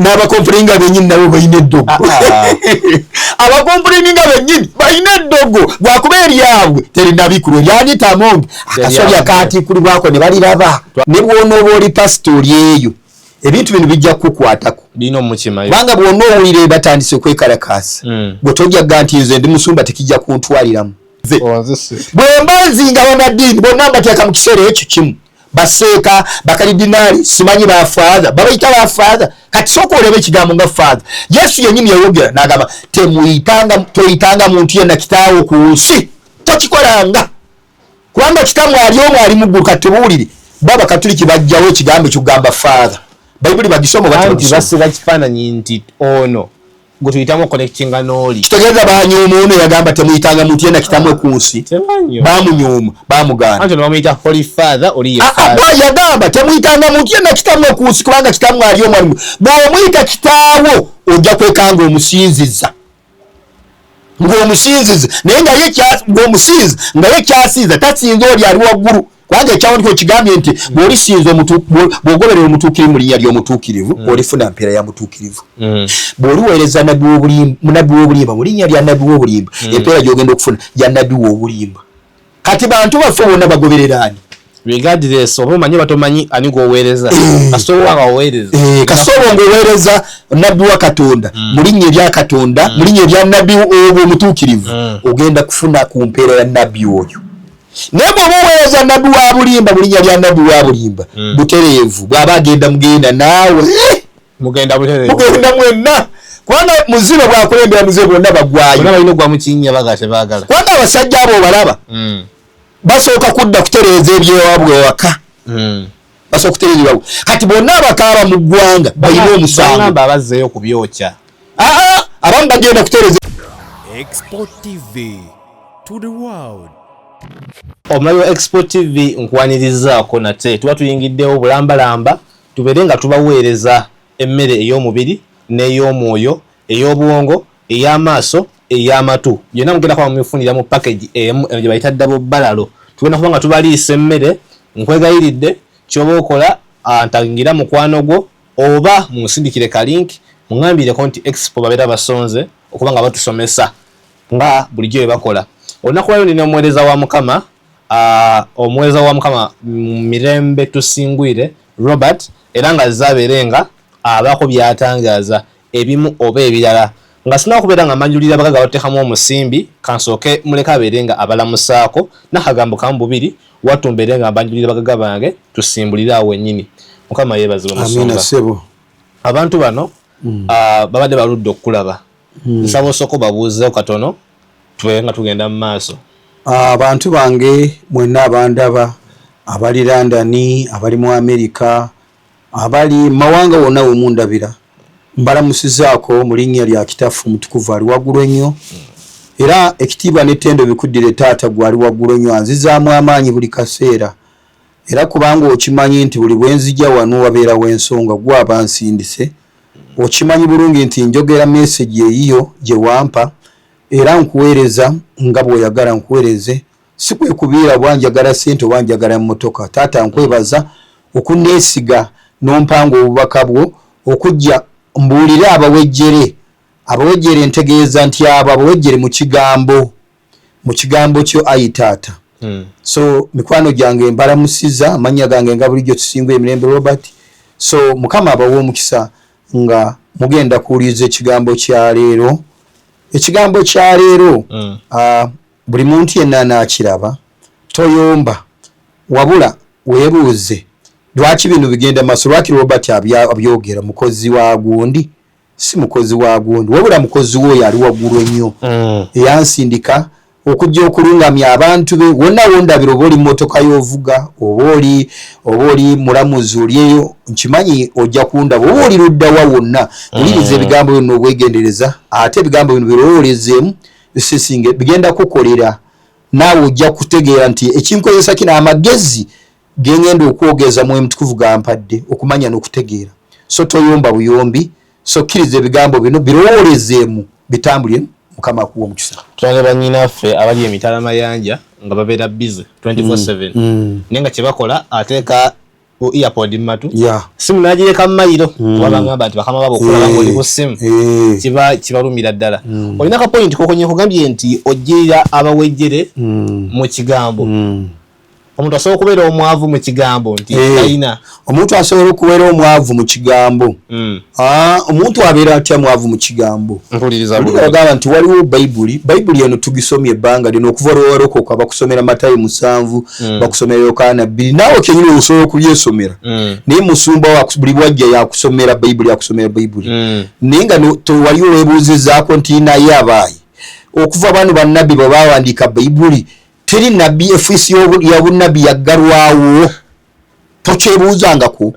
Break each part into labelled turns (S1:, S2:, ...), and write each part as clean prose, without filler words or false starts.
S1: n'abakompulinga bennyini nabo balina eddogo abakompulinga bennyini balina eddogo gwakuba eryabwe terinabikulwa eryanyita amonge akasolya kaatikulibwako ne baliraba ne bw'onooba oli pasitooli eyo ebintu bino bijja kukwatako kubanga bwonna owulire batandise okwekalakaasa bwe tojjagga nti nze ndi musumba tekijja kuntwaliramu bwe mbanzinga banaddiini bonna mbateeka mu kiseera ekyo kimu baseeka bakalidinaali simanyi bafaadha babayita bafaadha kati sooka olebe ekigambo nga faadha yesu yennyini yayogera n'agamba toyitanga muntu yenna kitaawo ku nsi tokikolanga kubanga kitammwe ali omu ali mu ggulu kati tebuwulire baba katuliki bajjawo ekigambo ekikugamba faadha bayibuli bagisoma
S2: basiba kifaananyi nti ono gwe tuyitamu connectinga n'oli
S1: kitegeeza banyooma ono yagamba temuyitanga muntu yenna kitamwe ku nsi bamunyooma bamugaana
S2: anti bamuyita holy father oli ye
S1: father yagamba temuyitanga muntu yenna kitamwe ku nsi kubanga kitamwe ali omwalimu bw'omuyita kitaawo ojja kwekanga omusinziza ng'omusinziza naye nga ye ng'omusinza nga ye kyasiiza tasinza oli ali waggulu kubanga ekyawandiko kigambye nti bw'olisinza bw'ogoberera omutuukirivu mu linnya ly'omutuukirivu olifuna mpeera ya mutuukirivu bw'oliweereza nabbi w'obulimba mu linnya lya nabbi w'obulimba empeera gy'ogenda okufuna ya nabbi w'obulimba kati bantu baffe bonna bagoberera ani
S2: regardless oba omanyi batomanyi ani gwoweereza kasooba ng'oweereza
S1: kasooba ng'oweereza nabbi wa Katonda mu linnya erya Katonda mu linnya erya nabbi omutuukirivu ogenda kufuna ku mpeera ya nabbi oyo naye bw'oba oweereza nabbi wa bulimba mu linnya lya nabbi wa bulimba butereevu bw'aba agenda mugenda naawe
S2: mugenda
S1: mwenna kubanga muzibe bwakulembera muzibe bonna bagwayo
S2: balina ogwa mukinnya baagala
S1: kubanga abasajja abo obalaba basooka kudda kutereeza ebyewabwe waka basooka kutereeza ebyewabwe kati bonna abakaaba mu ggwanga balina omusango
S2: abazzeeyo ku byokya
S1: abamu bagenda kutereeza
S3: Export TV to the world.
S2: Omulayo Export TV nkwanirizaako nate tuba tuyingiddewo bulambalamba tubeere nga tubaweereza emmere ey'omubiri n'ey'omwoyo ey'obwongo ey'amaaso ey'amatu byonna mugenda kuba mubifunira mu package emu gye bayita double balalo tugenda kuba nga tubaliisa emmere nkwegayiridde ky'oba okola ntangira mukwano gwo oba munsindikire kalink muŋambireko nti Expo babeera basonze okuba nga batusomesa nga bulijjo bwe bakola olunaku lwayo nina omuweereza wa Mukama omuweereza wa Mukama Mirembe Tusingwire Robert era nga zaabeere nga abaako byatangaaza ebimu oba ebirala nga sina kubeera nga manjulira bagaga bateekamu omusimbi kansooke muleka abeere nga abalamusaako n'akagambo kamu bubiri wattu mbeere nga mbanjulira bagaga bange tusimbulire awo wennyini Mukama yeebazibwe musumba abantu bano babadde baludde okukulaba nsaba osooka babuuzeewo katono tubeere nga tugenda mu maaso
S1: abantu bange mwenna abandaba abali London abali mu America abali mawanga wonna wemundabira mbalamusizaako mu linnya lya kitaffe mutukuvu ali waggulu ennyo era ekitiibwa n'ettendo bikuddire taata gwali waggulu ennyo anzizaamu amaanyi buli kaseera era kubanga okimanyi nti buli bwenzija wano wabeerawo ensonga gwaba nsindise okimanyi bulungi nti njogera message eyiyo gye wampa era nkuweereza nga bw'oyagala nkuweereze si kwe kubiira bwanjagala ssente obanjagala mmotoka taata nkwebaza okunneesiga n'ompanga obubaka bwo okujja mbuulire abawejjere ntegeeza nti abo abawejjere mu kigambo kyo ayi taata so mikwano gyange mbalamusiza amannya gange nga bulijjo Tusingwe Mirembe Robert so Mukama abawa omukisa nga mugenda kuwuliriza ekigambo kya leero buli muntu yenna anaakiraba toyomba wabula weebuuze lwaki bino bigenda maaso lwaki Robert abyogera mukozi wa gundi si mukozi wa gundi wabula mukozi woyo ali waggulu ennyo eyansindika okujja okulungamya abantu be wonna wondabira oba oli mmotoka y'ovuga oba oli mulamuzi olieyo nkimanyi ojja kundaba oba oli luddawa wonna wuliriza ebigambo byonna obwegendereza ate ebigambo bino birowoolezeemu bisisinge bigenda kukolera naawe ojja kutegeera nti ekinkozesa kino amagezi gengenda okwogeza mu Mutukuvu gampadde okumanya n'okutegeera so toyomba buyombi so kkiriza ebigambo bino birowoolezeemu bitambulire Mukama akuwa omukisa
S2: tulage bannyinaffe abali emitala mayanja nga babeera busy 24/7 naye nga kye bakola ateeka earpod matu
S1: yeah
S2: simu najireka mailo wabangamba ati bakama babo kula bango ndi ku simu kibalumira ddala olina ka point kokonye kugambye nti ojjira abawejjere mu kigambo omuntu asobola okubeera omwavu mu kigambo nti ayina
S1: omuntu asobola okubeera omwavu mu kigambo omuntu abeera atya mwavu mu kigambo
S2: mpuliriza
S1: bagamba nti waliwo bayibuli eno tugisomye ebbanga lino okuva lwewalokoka bakusomera Matayo 7 bakusomera Yokaana 2 naawe kenyini osobola okubyesomera naye musumba buli bwajja yakusomera bayibuli naye nga waliwo weebuuzizaako nti naye abaayi okuva bano bannabbi bwe bawandiika bayibuli teri nabbi ofiisi y'obunabbi yaggalwawo tokyebuuzangako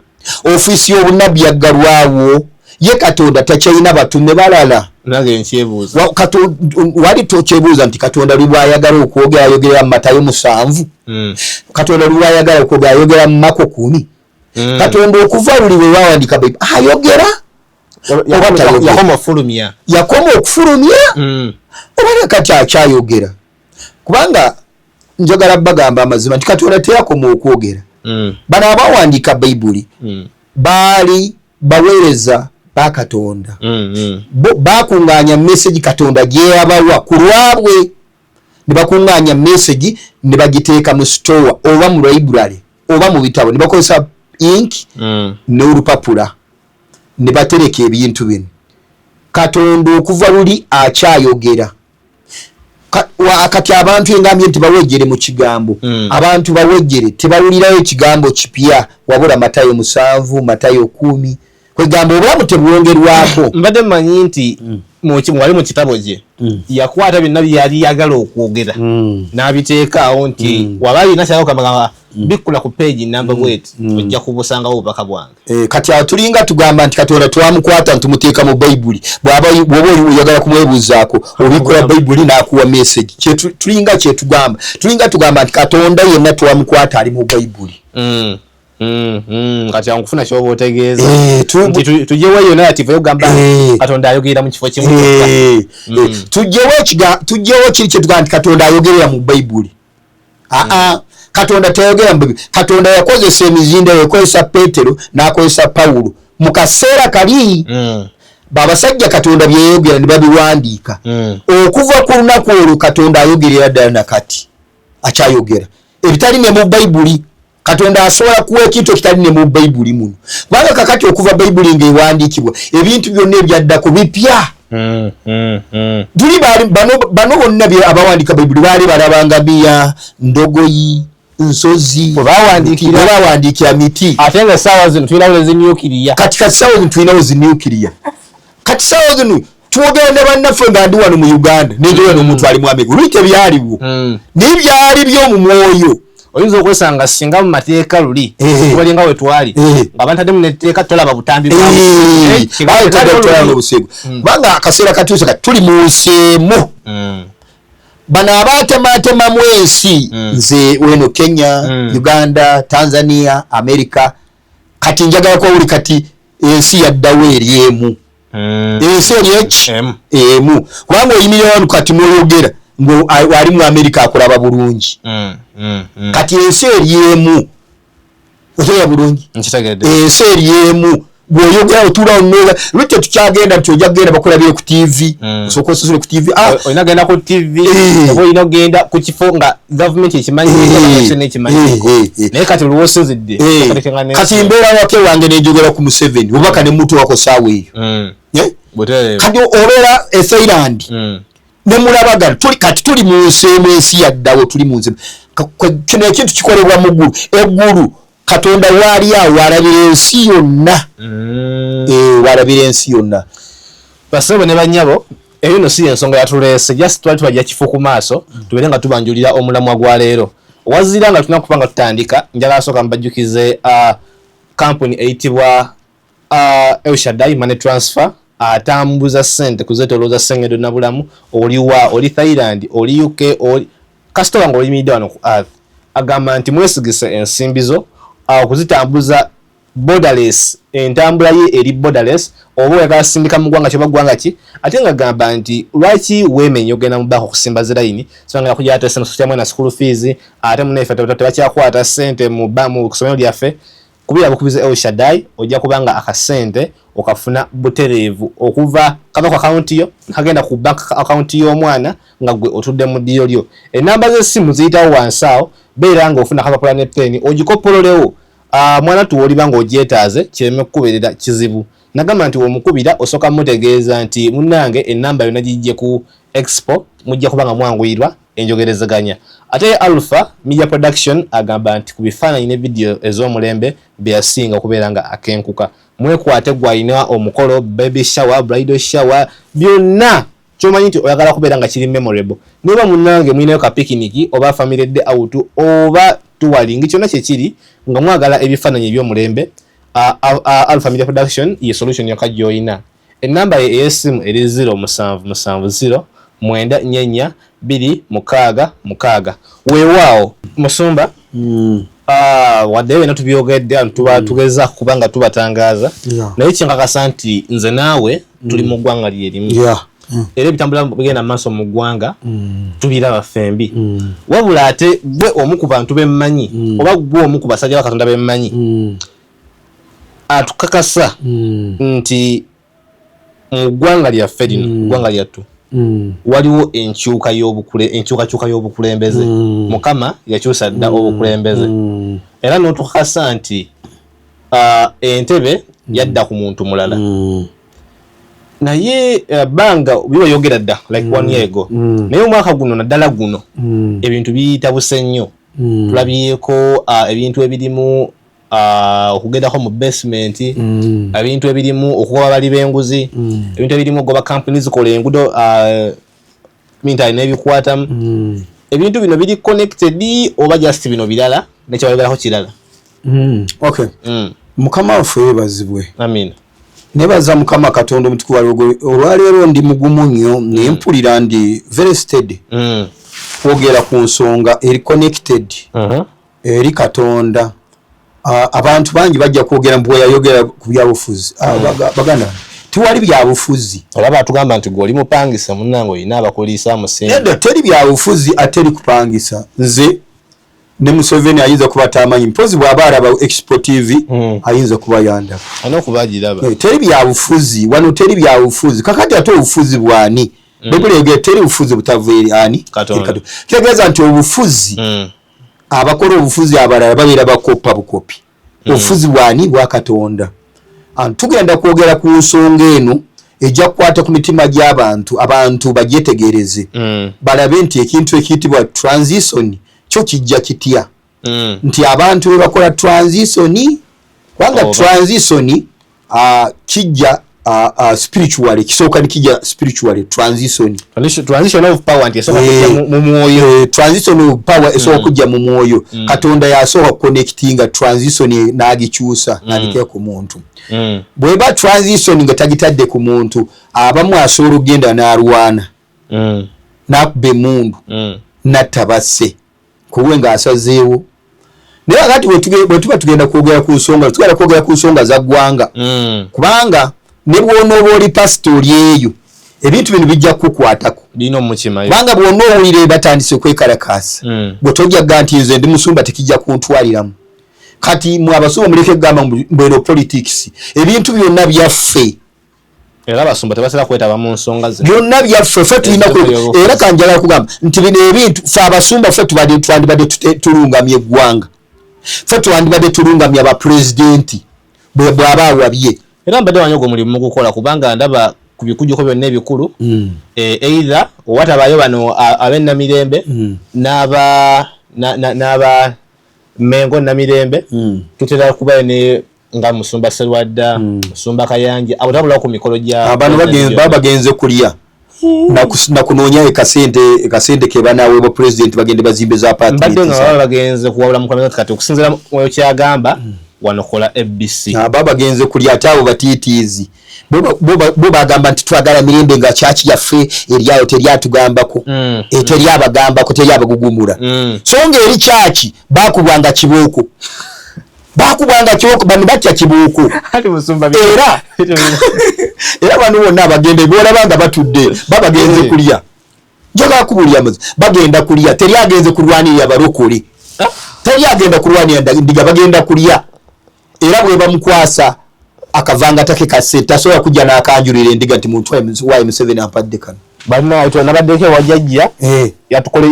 S1: ofiisi y'obunabbi yaggalwawo ye Katonda takyalina batume balala
S2: nage nkyebuuza
S1: wali tokyebuuza nti Katonda lubwayagala okwogera ayogera mu Matayo 7 Katonda lubwayagala okwogera ayogera mu Mako 10 Katonda okuva luli bwe bawandika bayibuli ayogera yakoma okufulumya oba kati akyayogera kubanga njagala bagamba amazima nti Katonda teyakoma okwogera bano abawandiika bayibuli baali baweereza ba Katonda bakuŋŋaanya message Katonda gye yabawa ku lwabwe ne bakuŋŋaanya message ne bagiteeka mu store oba mu library oba mu bitabo ne bakozesa ink n'olupapula ne batereka ebintu bino Katonda okuva luli akyayogera kati abantu engambye nti bawejjere mu kigambo abantu bawejjere tebalulirayo ekigambo kipya wabula Matayo 7 Matayo 10 kwegamba obulamu tebwongerwako
S2: mbadde mmanyi nti wali mu kitabo gye yakwata byonna byali yagala okwogera n'abiteekaawo nti waba alina kyagala okugamba bikkula ku page number bweti ojja kubusangawo obubaka bwange
S1: kati awo tulinga tugamba nti Katonda twamukwata ntumuteeka mu bayibuli bw'oba oyagala kumwebuuzaako obikkula bayibuli n'akuwa message tulinga tugamba nti Katonda yenna twamukwata ali mu bayibuli
S2: kati nkufuna kyoba otegeeza tujjewo narrative eyogamba Katonda ayogerera mu kifo kimu
S1: tujjewo kiri kyetugamba nti Katonda ayogerera mu bayibuli Katonda tayogera mu bayibuli Katonda yakozesa emizinda yakozesa Petero n'akozesa Pawulo mu kaseera kali babasajja Katonda byeyogera ne babiwandiika okuva ku lunaku olwo Katonda ayogerera ddala nakati akyayogera ebitali ne mu bayibuli Katonda asobola kuwa ekintu kitali ne mu bayibuli muno kubanga kakati okuva bayibuli ng'ewandiikibwa ebintu byonna ebyaddako bipya tuli bano bonna abawandiika bayibuli baali balabanga biya ndogoyi nsozi bawandiikira miti
S2: ate nga essaawa zino tulinawo ezimyukiriya
S1: kati essaawa zino tulinawo zimyukiriya kati essaawa zino twogera ne bannaffe nga ndi wano mu Uganda nenjoyo n'omuntu ali mu Amerika luli tebyaliwo naye byali by'omu mwoyo
S2: oyinza okwesanga singa mu mateeka luli tubalinga we twali ng'abantu ate mu netteeka tolaba butambi
S1: kubanga akaseera katuuse kati tuli mu nsi emu bano abaatemaatemamu ensi nze weno Kenya Uganda Tanzania America kati njagala ko buli kati ensi yaddawo eri emu ensi eri emu kubanga oyimirira wano kati mweyogera ngo ali mu America akulaba bulungi kati ensi eri emu oteya bulungi ensi eri emu bw'oyogera otula onnoga lute tukyagenda nti ojja kugenda bakulabire ku TV osooka osasule ku TV
S2: olina genda ku TV oba olina ogenda ku kifo nga gavumenti ekimanyi naye kati oliwo osinzidde
S1: kati mbeera wake wange nenjogera ku Museveni obaka ne mutu wako saawa eyo kati obeera e Thailand ne mulabagala kati tuli mu nsi emu ensi yaddawo tuli mu nsi kino ekintu kikolebwa mu ggulu eggulu Katonda waali awo walabira ensi yonna walabira ensi yonna
S2: basebo ne banyabo eyo no si ensonga yatuleese just twali twajja kifo ku maaso tubeere nga tubanjulira omulamwa gwa leero wazira nga tulina kupanga tutandika njagala asooka mbajjukize kampuni eyitibwa El Shaddai Money Transfer atambuza ssente kuzetolooza Ssengedo Nabulamu oli Thailand oli UK oli kasitola nga olimiridde wano ku earth agamba nti mwesigise ensimbi zo okuzitambuza borderless entambula ye eri borderless oba oyagala sindika mu ggwanga kyoba ggwanga ki ate nga gamba nti lwaki weemenya ogenda mu banka okusimba zirayini sobanga kujja ate sente sukyamu na school fees ate munaife tebakyakwata ssente mu kusomero lyaffe kubira bukubiza El Shaddai ojja kubanga akasente okafuna butereevu okuva kava ku account yo kagenda ku bank account y'omwana nga gwe otudde mu ddiiro lyo. Enamba z'essimu ziyitawo wansi awo beera nga ofuna kapapula ne pen ogikopololewo mwana tuwoliba ng'ogyetaaze kireme kukubeerera kizibu. Nagamba nti omukubira osooka mutegeeza nti munnange ennamba yonna gijje ku expo mujja kubanga mwanguyirwa enjogerezaganya. Ate Alpha Media Production agamba nti ku bifaananyi ne video ez'omulembe byasinga okubeera nga akenkuka. Mwekwate gwalina omukolo, baby shower, bridal shower, byonna ky'omanyi nti oyagala kubeera nga kiri memorable. Niba munnange mwinayo ka picnic oba family day out oba touring kyonna kye kiri nga mwagala ebifaananyi eby'omulembe, Alpha Media Production ye solution yokka gy'olina. Ennamba ye ey'essimu eri 0770 weewaawo Musumba wadde wena tubyogedde tuba tugeza kubanga tubatangaaza naye kyenkakasa nti nze naawe tuli mu ggwanga lyerimu era ebitambula bigenda maaso mu ggwanga tubiraba ffembi wabula ate gwe omu ku bantu bemmanyi oba gwe omu ku basajja ba Katonda bemmanyi atukakasa nti mu ggwanga lyaffe lino ggwanga lyattu waliwo enkyukakyuka y'obukulembeze. Mukama yakyusa dda obukulembeze era n'otukakasa nti entebe yadda ku muntu mulala naye banga bibayogera dda like 1 year ago naye omwaka guno naddala guno ebintu biyitabuse nnyo. Tulabyeko ebintu ebirimu okugendako mu basement, ebintu ebirimu okugoba bali b'enguzi, ebintu ebirimu okugoba company zikola enguudo mintayi n'ebikwatamu. Ebintu bino biri connected oba just bino birala nekyabayogerako kirala.
S1: Okay. Mukama waffe yeebazibwe.
S2: Amin.
S1: Nebaza Mukama Katonda omutukuvu olwaleero ndi mugumu nnyo naye mpulira ndi very steady. Kwogera ku nsonga eri connected eri Katonda. Abantu bangi bajja kwogera mbwe yayogera ku byabufuzi baganda tiwali byabufuzi
S2: olaba atugamba nti goli mupangisa munnange oyina abakulisa musenga
S1: nenda teri byabufuzi ateri kupangisa nze ne Museveni ayinza kuba tamanyi mpozi bw'aba araba Expo TV ayinza kuba yanda
S2: ano kubagiraba
S1: teri byabufuzi wano teri byabufuzi kakati ate obufuzi bwani Bibuli ege teri bufuzi butavuiri ani
S2: Katonda
S1: kigeza nti obufuzi abakola obufuzi abalala babeera bakopa bukopi obufuzi bwani bwa Katonda. Tugenda kwogera ku nsonga eno ejja kukwata ku mitima gy'abantu abantu bagyetegereze balabe nti ekintu ekiyitibwa transition kyo kijja kitya nti abantu be bakola transition kubanga transition kijja spiritually kisooka nikijja spiritually transition
S2: of power nti esooka kujja mu mwoyo
S1: transition of power esooka kujja mu mwoyo Katonda yasooka connectinga transition n'agikyusa n'alikira ku muntu bweba transition nga tagitadde ku muntu abamu asobola okugenda n'alwana n'akuba emundu n'attabasse kuwe ng'asazeewo naye kakati bwe tuba tugenda kwogera ku nsonga tugenda kwogera ku nsonga za ggwanga kubanga ne bw'onooba oli pasitooli eyo ebintu bino bijja kukwatako
S2: bino mukima
S1: kubanga bw'onna owulire batandise okwekalakaasa bwe tojjaga nti nze ndi musumba tekijja kuntwaliramu kati mwe abasumba muleke kugamba mbweno politics ebintu byonna byaffe
S2: era abasumba tebasera kwetaba mu nsonga ze
S1: byonna byaffe ffe tulina era kanjala kugamba nti bino ebintu ffe abasumba ffe twandibadde tulungamya eggwanga ffe twandibadde tulungamya abapulezidenti bw'aba awabye
S2: era mbadde wanyoga omulimu mu kukola kubanga ndaba ku bikujjuko byonna ebikulu either owatabayo bano ab'ennamirembe n'aba Mengo Namirembe tutera kubayo ne nga Musumba Serwadda Musumba Kayanja abo tabula ku mikolo gya
S1: abantu bagenze kulya na kunoonya kasente ke banawe bo president bagende bazimbe za party
S2: mbadde nga bagenze kuwabula mu kamera kati okusinzira mu kyagamba wanokola FBC
S1: bagenze kulya ataabo batitiizi bo bagamba nti twagala Mirembe nga church yaffe eriyayo teryatugambako teryabagambako teryabagugumula so ngeri church bakubwanga kibuuku bano batya kibuuku era bano bonna abagende bolabanga batudde babagenze kulya njoga kubulya bagenda kulya teryagenze kulwanirira abalokole teryagenda kulwanirira ndiga bagenda kulya era bwe bamukwasa akavanga take kasete tasobola kujja n'akanjulira endiga nti muntu wa Museveni ampadde kano
S2: banna ayitwa nabaddeko wajjajja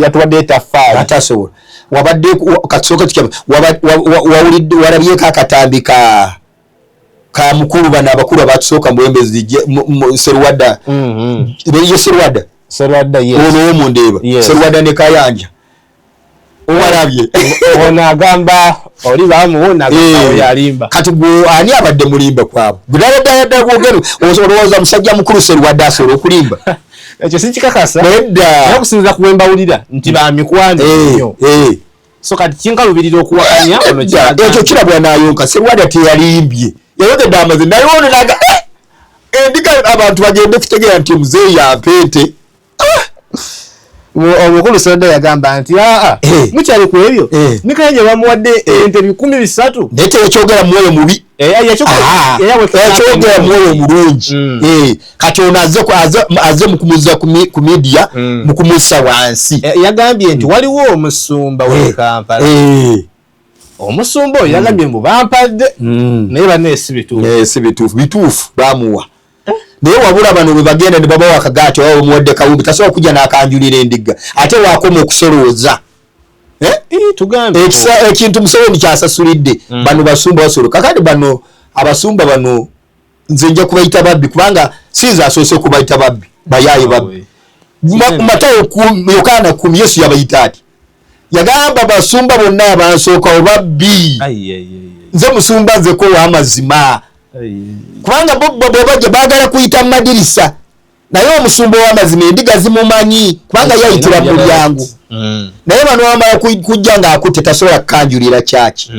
S2: yatuwadde etaffaali
S1: atasobola wabadde kasoka tikya wawulidde walabyeko akatambi ka mukulu bana abakulu abatusooka muwembezi Serwadda Serwadda ono mundeeba Serwadda ne Kayanja owalabye
S2: ono agamba oli bamuwona yalimba
S1: kati gwe ani abadde mulimba kwabo gudalada gwogero olowooza musajja mukulu Serwadda asobola okulimba
S2: ekyo sikikakasa
S1: nedda
S2: okusinza kuwembawulira nti bamikwano nnyo so kati kinkalubirira okuwakanya ono
S1: ekyo kirabwa nayonka Serwadda teyalimbye yayogedde amazima naye ono naga endiga abantu bagende kutegeera nti muzeeyi yampente
S2: omukulu Serwadda yagamba nti mukyali ku ebyo Mikayanja bamuwadde ente 300
S1: ndete ekyogera mwoyo mubi ekyogera mwoyo mulungi kati ono aze mukumuza ku media mukumusa wansi
S2: yagambye nti waliwo omusumba we Kampala omusumba oyo yagambye mbu bampadde naye banne si
S1: bituufu bamuwa naye wabula bano bwe bagenda ne babawa akagaati oba omuwadde kawumbi tasobola kujja n'akanjulira endiga ate waakoma okusolooza ekintu Museveni kyasasulidde bano basumba basolo kakati bano abasumba bano nze nja kubayita babbi kubanga sinza asoose kubayita babbi bayaaye babbi Matayo Yokaana 10 Yesu yabayita ati yagamba basumba bonna abansookawo babbi nze musumba nzeko w'amazima kubanga bo bajja baagala kuyita madirisa naye omusumba w'amazima endiga zimumanyi kubanga yayitira mu mulyango naye bano bamala kujja ng'akutte tasobola kukanjulira kyaki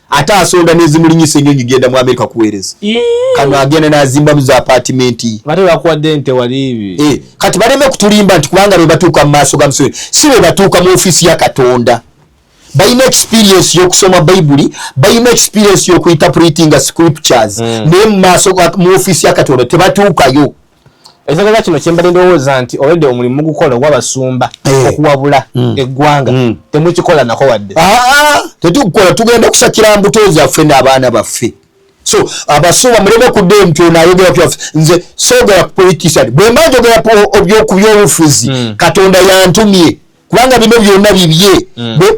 S1: ate asonda nezimulinyisa ennyonyi genda mu Amerika kuweereza kano agenda n'azimba mu za apatimenti kati baleme kutulimba nti kubanga be batuuka mu maaso ga Museveni si be batuuka mu ofiisi ya Katonda bayina experience y'okusoma Bible bayina experience y'okuinterpretinga scriptures naye mu maaso mu ofiisi ya Katonda tebatuukayo
S2: ekitegeeza kino kyembadde ndowooza nti olwedde omulimu gukola ogw'abasumba okuwabula eggwanga temukikola nako wadde
S1: tetukukola tugenda kusakira mbuto zaffe n'abaana baffe so abasumba muleme kudde emutwe n'ayogera byaffe nze soogera politician bwe mba njogera ku by'obufuzi Katonda yantumye kubanga bino byonna bibye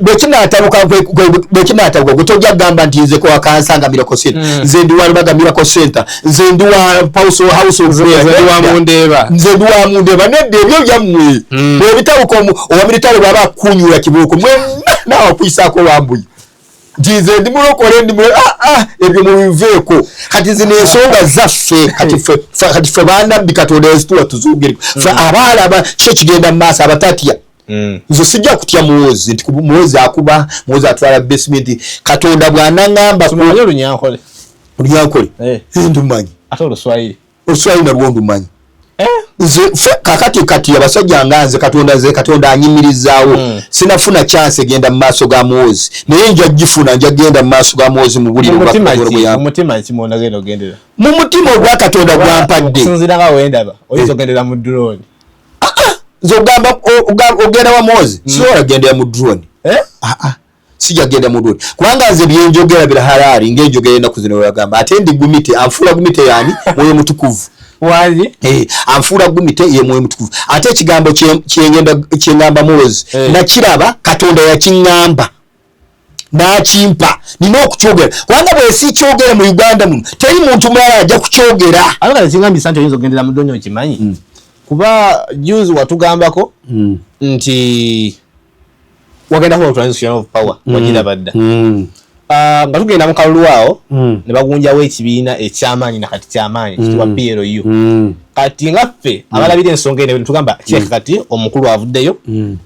S1: bwekinatabuka gwe tojja kugamba nti nze kwa kansanga Miracle Center nze ndi wa Lubaga Miracle Center nze ndi wa House of Prayer nze ndi wa Mundeba nedda ebyo byammwe bwe bitabuka owa militale baba kunyula kibuuko mwe nawe kwisaako wambuye nti nze ndi mulokole ndi ebyo mubiveeko kati zino ensonga zaffe kati ffe bannabbi Katonda ezituwa tuzuugireko ffe abaalaba kyo kigenda mu maaso abatatya nzo sijja kutya muwozi nti muwozi akuba muwozi atwala basement Katonda bw'anangamba
S2: tumanyi Olunyankole
S1: ndumanyi
S2: ate Oluswayiri
S1: nalwo ndumanyi nze kakati abasajja nga nze Katonda anyimirizaawo sinafuna chance egenda mu maaso ga muwozi naye nja gifuna nja genda mu maaso ga muwozi mu buliro
S2: mutima kimona genda ogendera
S1: mu mutima ogwa Katonda gwampadde
S2: sinzira nga wendaba oyinza ogendera mu drone
S1: zogamba ogenda wa muwozi sisobola gendera mu drone sijja genda mu drone kubanga nze byenjogera bira halali ng'enjogera ennaku zino wagamba ate ndi gumite anfuula gumite yani mwoyo mutukuvu
S2: wali
S1: anfuula gumite ye mwoyo mutukuvu ate ekigambo kyengamba muwozi nakiraba Katonda yakiŋŋamba n'akimpa nina okukyogera kubanga bwe si kyogera mu Uganda muno teri muntu mulala ajja kukyogera
S2: alagala kingambisa nti oyinza ogendera mu drone okimanyi kuba juzi watugambako nti wagenda kuba transition of power wagira badda nga tugenda mu kalulu awo ne bagunjawo ekibiina ekyamaanyi nakati kyamaanyi kitibwa PLU kati nga ffe abalabira ensonga eno tugamba kyeka kati omukulu avuddeyo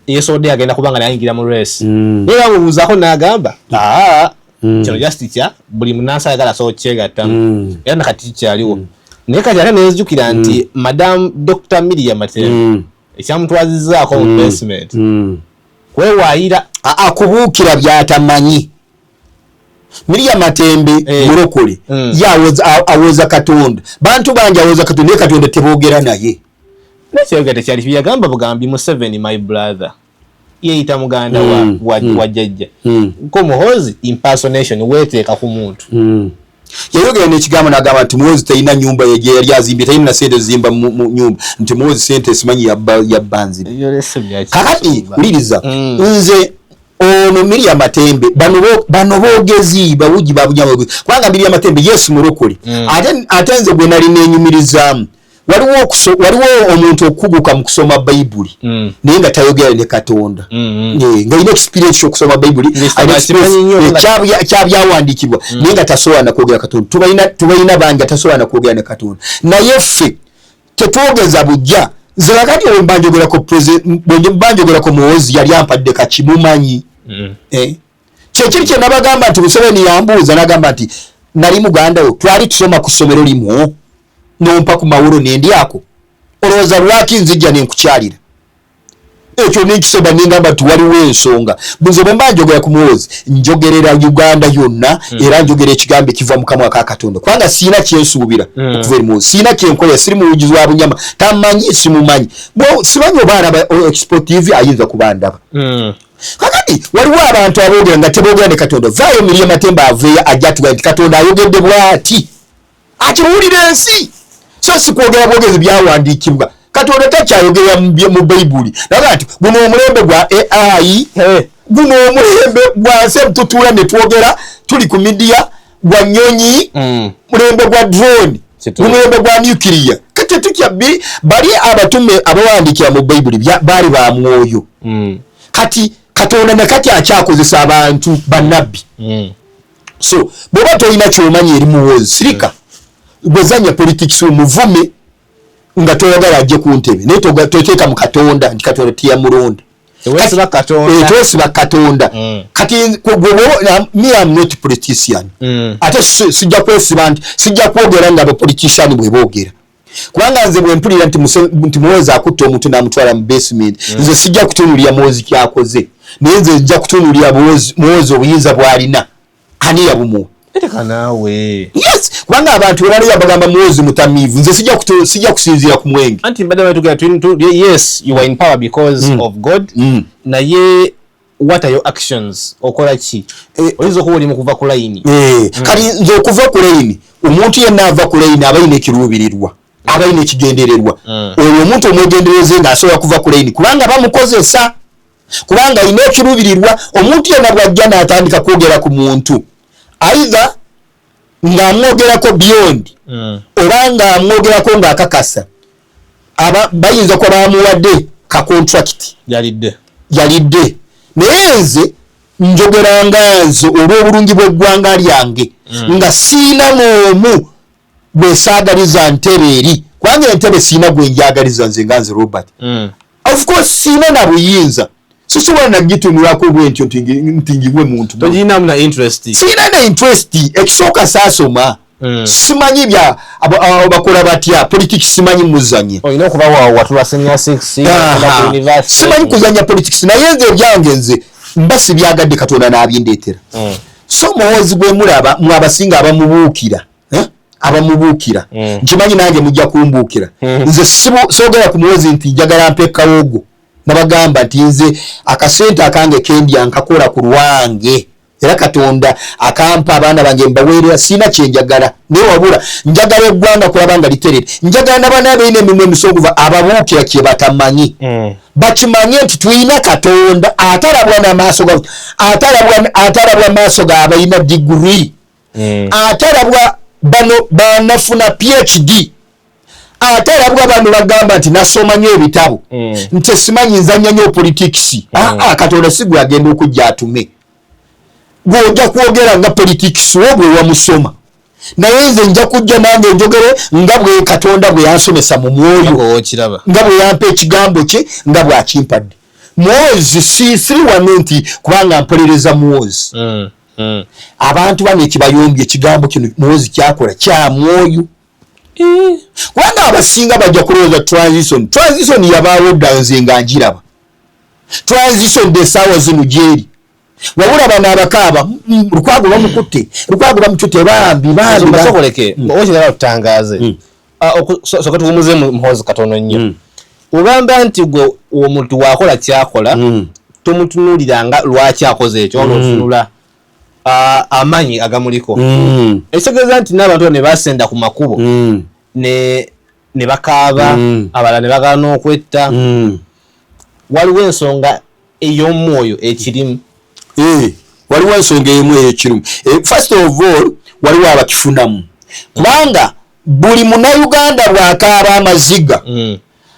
S2: yesobodde agenda kubanga nayingira mu race naye bamubuuzaako n'agamba kino just kya buli munansi ayagala asobola kyegattamu era nakati kikyaliwo naye kati ate nezijukira nti Madam Dr. Miriam Matembe ekyamutwazizaako mu basement kwewaayira
S1: kubuukira byatamanyi Miriam Matembe mulokole awoza Katonda bantu bangi awoza Katonda naye Katonda teboogera naye
S2: nekyogera tekyali yagamba bugambi Museveni my brother yeeyita muganda wa jjajja ko Muhoozi impersonation weeteeka ku muntu
S1: yayogera n'ekigambo n'agamba nti Muhoozi talina nyumba ye yali azimbye talina na sente zimba mu nyumba nti Muhoozi sente simanyi yabbanzire kakati uliriza nze ono Miriam Matembe bano boogezi bawuji babunyama kubanga Miriam Matembe Yesu mulokole ate nze gwe nali nenyumirizaamu waliwo omuntu okuguka mu kusoma Bayibuli naye nga tayogera ne Katonda nga ina experience y'okusoma Bayibuli kyabyawandiikibwa naye nga tasobola na kwogera Katonda tubalina bangi tasobola na kwogera ne Katonda naye ffe tetwogeza bujja nze kakati banjogerako Muhoozi yali ampadde kakimumanyi kyekiri kye nabagamba nti Museveni yambuuza nagamba nti nali muganda wo twali tusoma ku ssomero limu nompa ku mawuro nendyako olowooza lwaki nzijja nenkukyalira ekyo nekisoba nengamba nti waliwo ensonga bunze bwe mba njogera ku Muhoozi njogerera Uganda yonna era njogera ekigambo ekiva mu kamwa ka Katonda kubanga siina kyensuubira okuva eri Muhoozi siina kyenkola siri muwugizi wa bunyama tamanyi simumanyi simanyi obaana exportive ayinza kubandaba kakati waliwo abantu aboogera nga teboogera ne Katonda vaayo Miriam Matembe aveeyo ajja tugaa nti Katonda ayogedde bw'ati akibuulira ensi so sikwogera bwogezi byawandiikibwa Katonda takyayogera mu Bayibuli naga nti guno omulembe gwa AI guno omulembe gwa tutuula ne twogera tuli ku media gwa nnyonyi mulembe gwa drone mulembe gwa nuclear kati tukyabbiri bali abatume abawandiikira mu Bayibuli baali ba mwoyo kati Katonda nakati akyakozesa abantu bannabbi so bw'oba tolina kyomanyi eri Muhoozi sirika bwezanya politics omuvume nga toyagala ajje ku ntebe naye toteeka mu Katonda nti Katonda tiyamulonda twesiba Katonda kati me am not politician ate sijja kwesiba nti sijja kwogera nga abapolitician bwe boogera kubanga nze bwe mpulira nti Muhoozi akutte omuntu n'amutwala mu basement nze sijja kutunuulira Muhoozi kyakoze naye nze njja kutunuulira Muhoozi obuyinza bw'alina ani yabumuwa yes kubanga abantu bali bagamba Muhoozi mutamivu nze sijja kusinzira ku mwenge
S2: anti mbadde batugera yes you are in power because of God naye what are your actions okola ki oyinza okuba oli mu kuva ku layini
S1: kali nze okuva ku layini omuntu yenna ava ku layini abalina ekiruubirirwa abalina ekigendererwa oyo omuntu omwegendereze ng'asobola kuva ku layini kubanga bamukozesa kubanga alina ekiruubirirwa omuntu yenna bw'ajja n'atandika kwogera ku muntu either ng'amwogerako beyond oba ng'amwogerako ng'akakasa bayinza kuba bamuwadde ka contract yalidde naye nze njogeranga nze olw'obulungi bw'eggwanga lyange nga siina n'omu bwesaagaliza ntebe eri kubanga entebe siina gwe njagaliza nze nga nze Robert of course siina na buyinza sisobola nagitunulako bwentyo nti ngibwe muntu
S2: toginamu na interest
S1: siina na interest ekisooka saasoma simanyi bya bakola batya politics simanyi muzanye
S2: olina okuba watula senior 6 university
S1: simanyi kuzanya politics naye nze ebyange nze mba sibyagadde Katonda n'abindeetera so Muhoozi gwe mulaba mwabasinga abamubuukira nkimanyi nange mujja kumbuukira nze soogera ku Muhoozi nti njagala mpe kawogo nabagamba nti nze akasente akange kendya nkakola ku lwange era Katonda akampa abaana bange mbaweerera siina kyenjagala naye wabula njagala eggwanga kulaba nga literere njagala n'abaana balina emirimu emisongovu ababuukira kye batamanyi bakimanye nti tulina Katonda atalabwa maaso ga abalina diguri atalabwa bano banafuna PhD atalabwa bano bagamba nti nasoma nnyo ebitabo nti simanyi nzanya nnyo politics Katonda si gwe agenda okujja atume gw'ojja kwogera nga politics wobwe wamusoma naye nze nja kujja nange njogere nga bwe Katonda bwe yansomesa mu mwoyo nga bwe yampa ekigambo kye nga bw'akimpadde Muhoozi siri wano nti kubanga mpolereza Muhoozi abantu bano ekibayombye ekigambo kino Muhoozi kyakola kya mwoyo kubanga abasinga bajja kulowooza transition yabaawo dda nze nga ngiraba transition essaawa zino gyeri wabula bano abakaaba Lukwago bamukutte
S2: basoboleke okiraba tutangaze soka tuwumuze Muhoozi katono nnyo ogamba nti gwe omuntu wakola kyakola tomutunulira nga lwaki akoze ekyo otunula amanyi agamuliko ekitegeeza nti n'abantu ne basenda ku makubo ne bakaaba abalala ne bagaana okwetta waliwo ensonga ey'omwoyo ekirimu
S1: waliwo ensonga emu ekirimu first of all waliwo abakifunamu kubanga buli munnayuganda bw'akaaba amaziga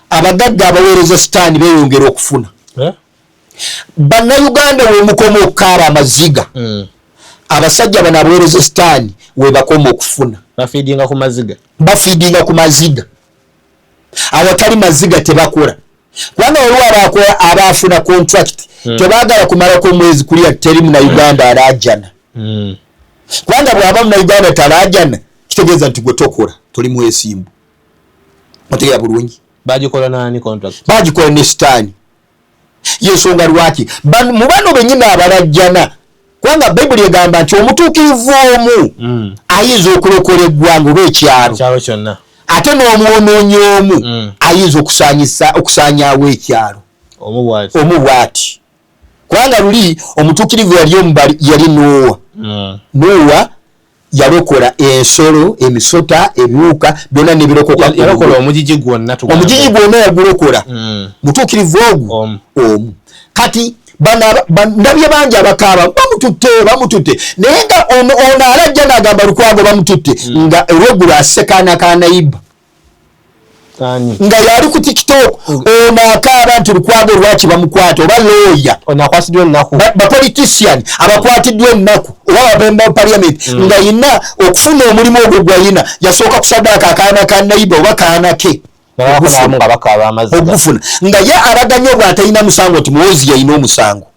S1: abagagga abaweereza sitaani beeyongera okufuna bannayuganda wemukoma okukaaba amaziga abasajja bano abaweereza sitaani webakoma okufuna bafiidinga ku maziga awatali maziga tebakola kubanga waliwo abaafuna contract tebaagala kumalako omwezi kuliya teri munnayuganda alaajana kubanga bw'aba munnayuganda talaajana kitegeeza nti gwe tokola toli mwesimbu otegeera bulungi
S2: bagikola nani contract
S1: bagikola ne sitaani yensonga lwaki mu bano bennyina abalajjana kubanga bayibuli egamba nti omutuukirivu omu ayinza okulokola eggwanga oba ekyalo
S2: kyonna
S1: ate n'omwonoonyi omu ayinza okusaanyaawo ekyalo omu bw'ati kubanga luli omutuukirivu yali Nowa yalokola ensolo emisota ebiwuka byonna nebirokoka
S2: omugigi gwonna
S1: yagulokola mutuukirivu ogwo omu kati ndabye bangi abakaaba bamututte naye nga ono alajja n'agamba lukwago bamututte nga olweggulo asekaana kanayiba nga yali ku TikTok ono akaaba nti lukwago lwaki bamukwata oba looya bapolitician abakwatiddwa ennaku oba babemba mu parliament nga yina okufuna omulimu ogwo gwayina yasooka kusaddaaka akaana kanayiba oba kaana ke ogufuna nga ye alaganye obwatalina musango nti muwozi yayina omusango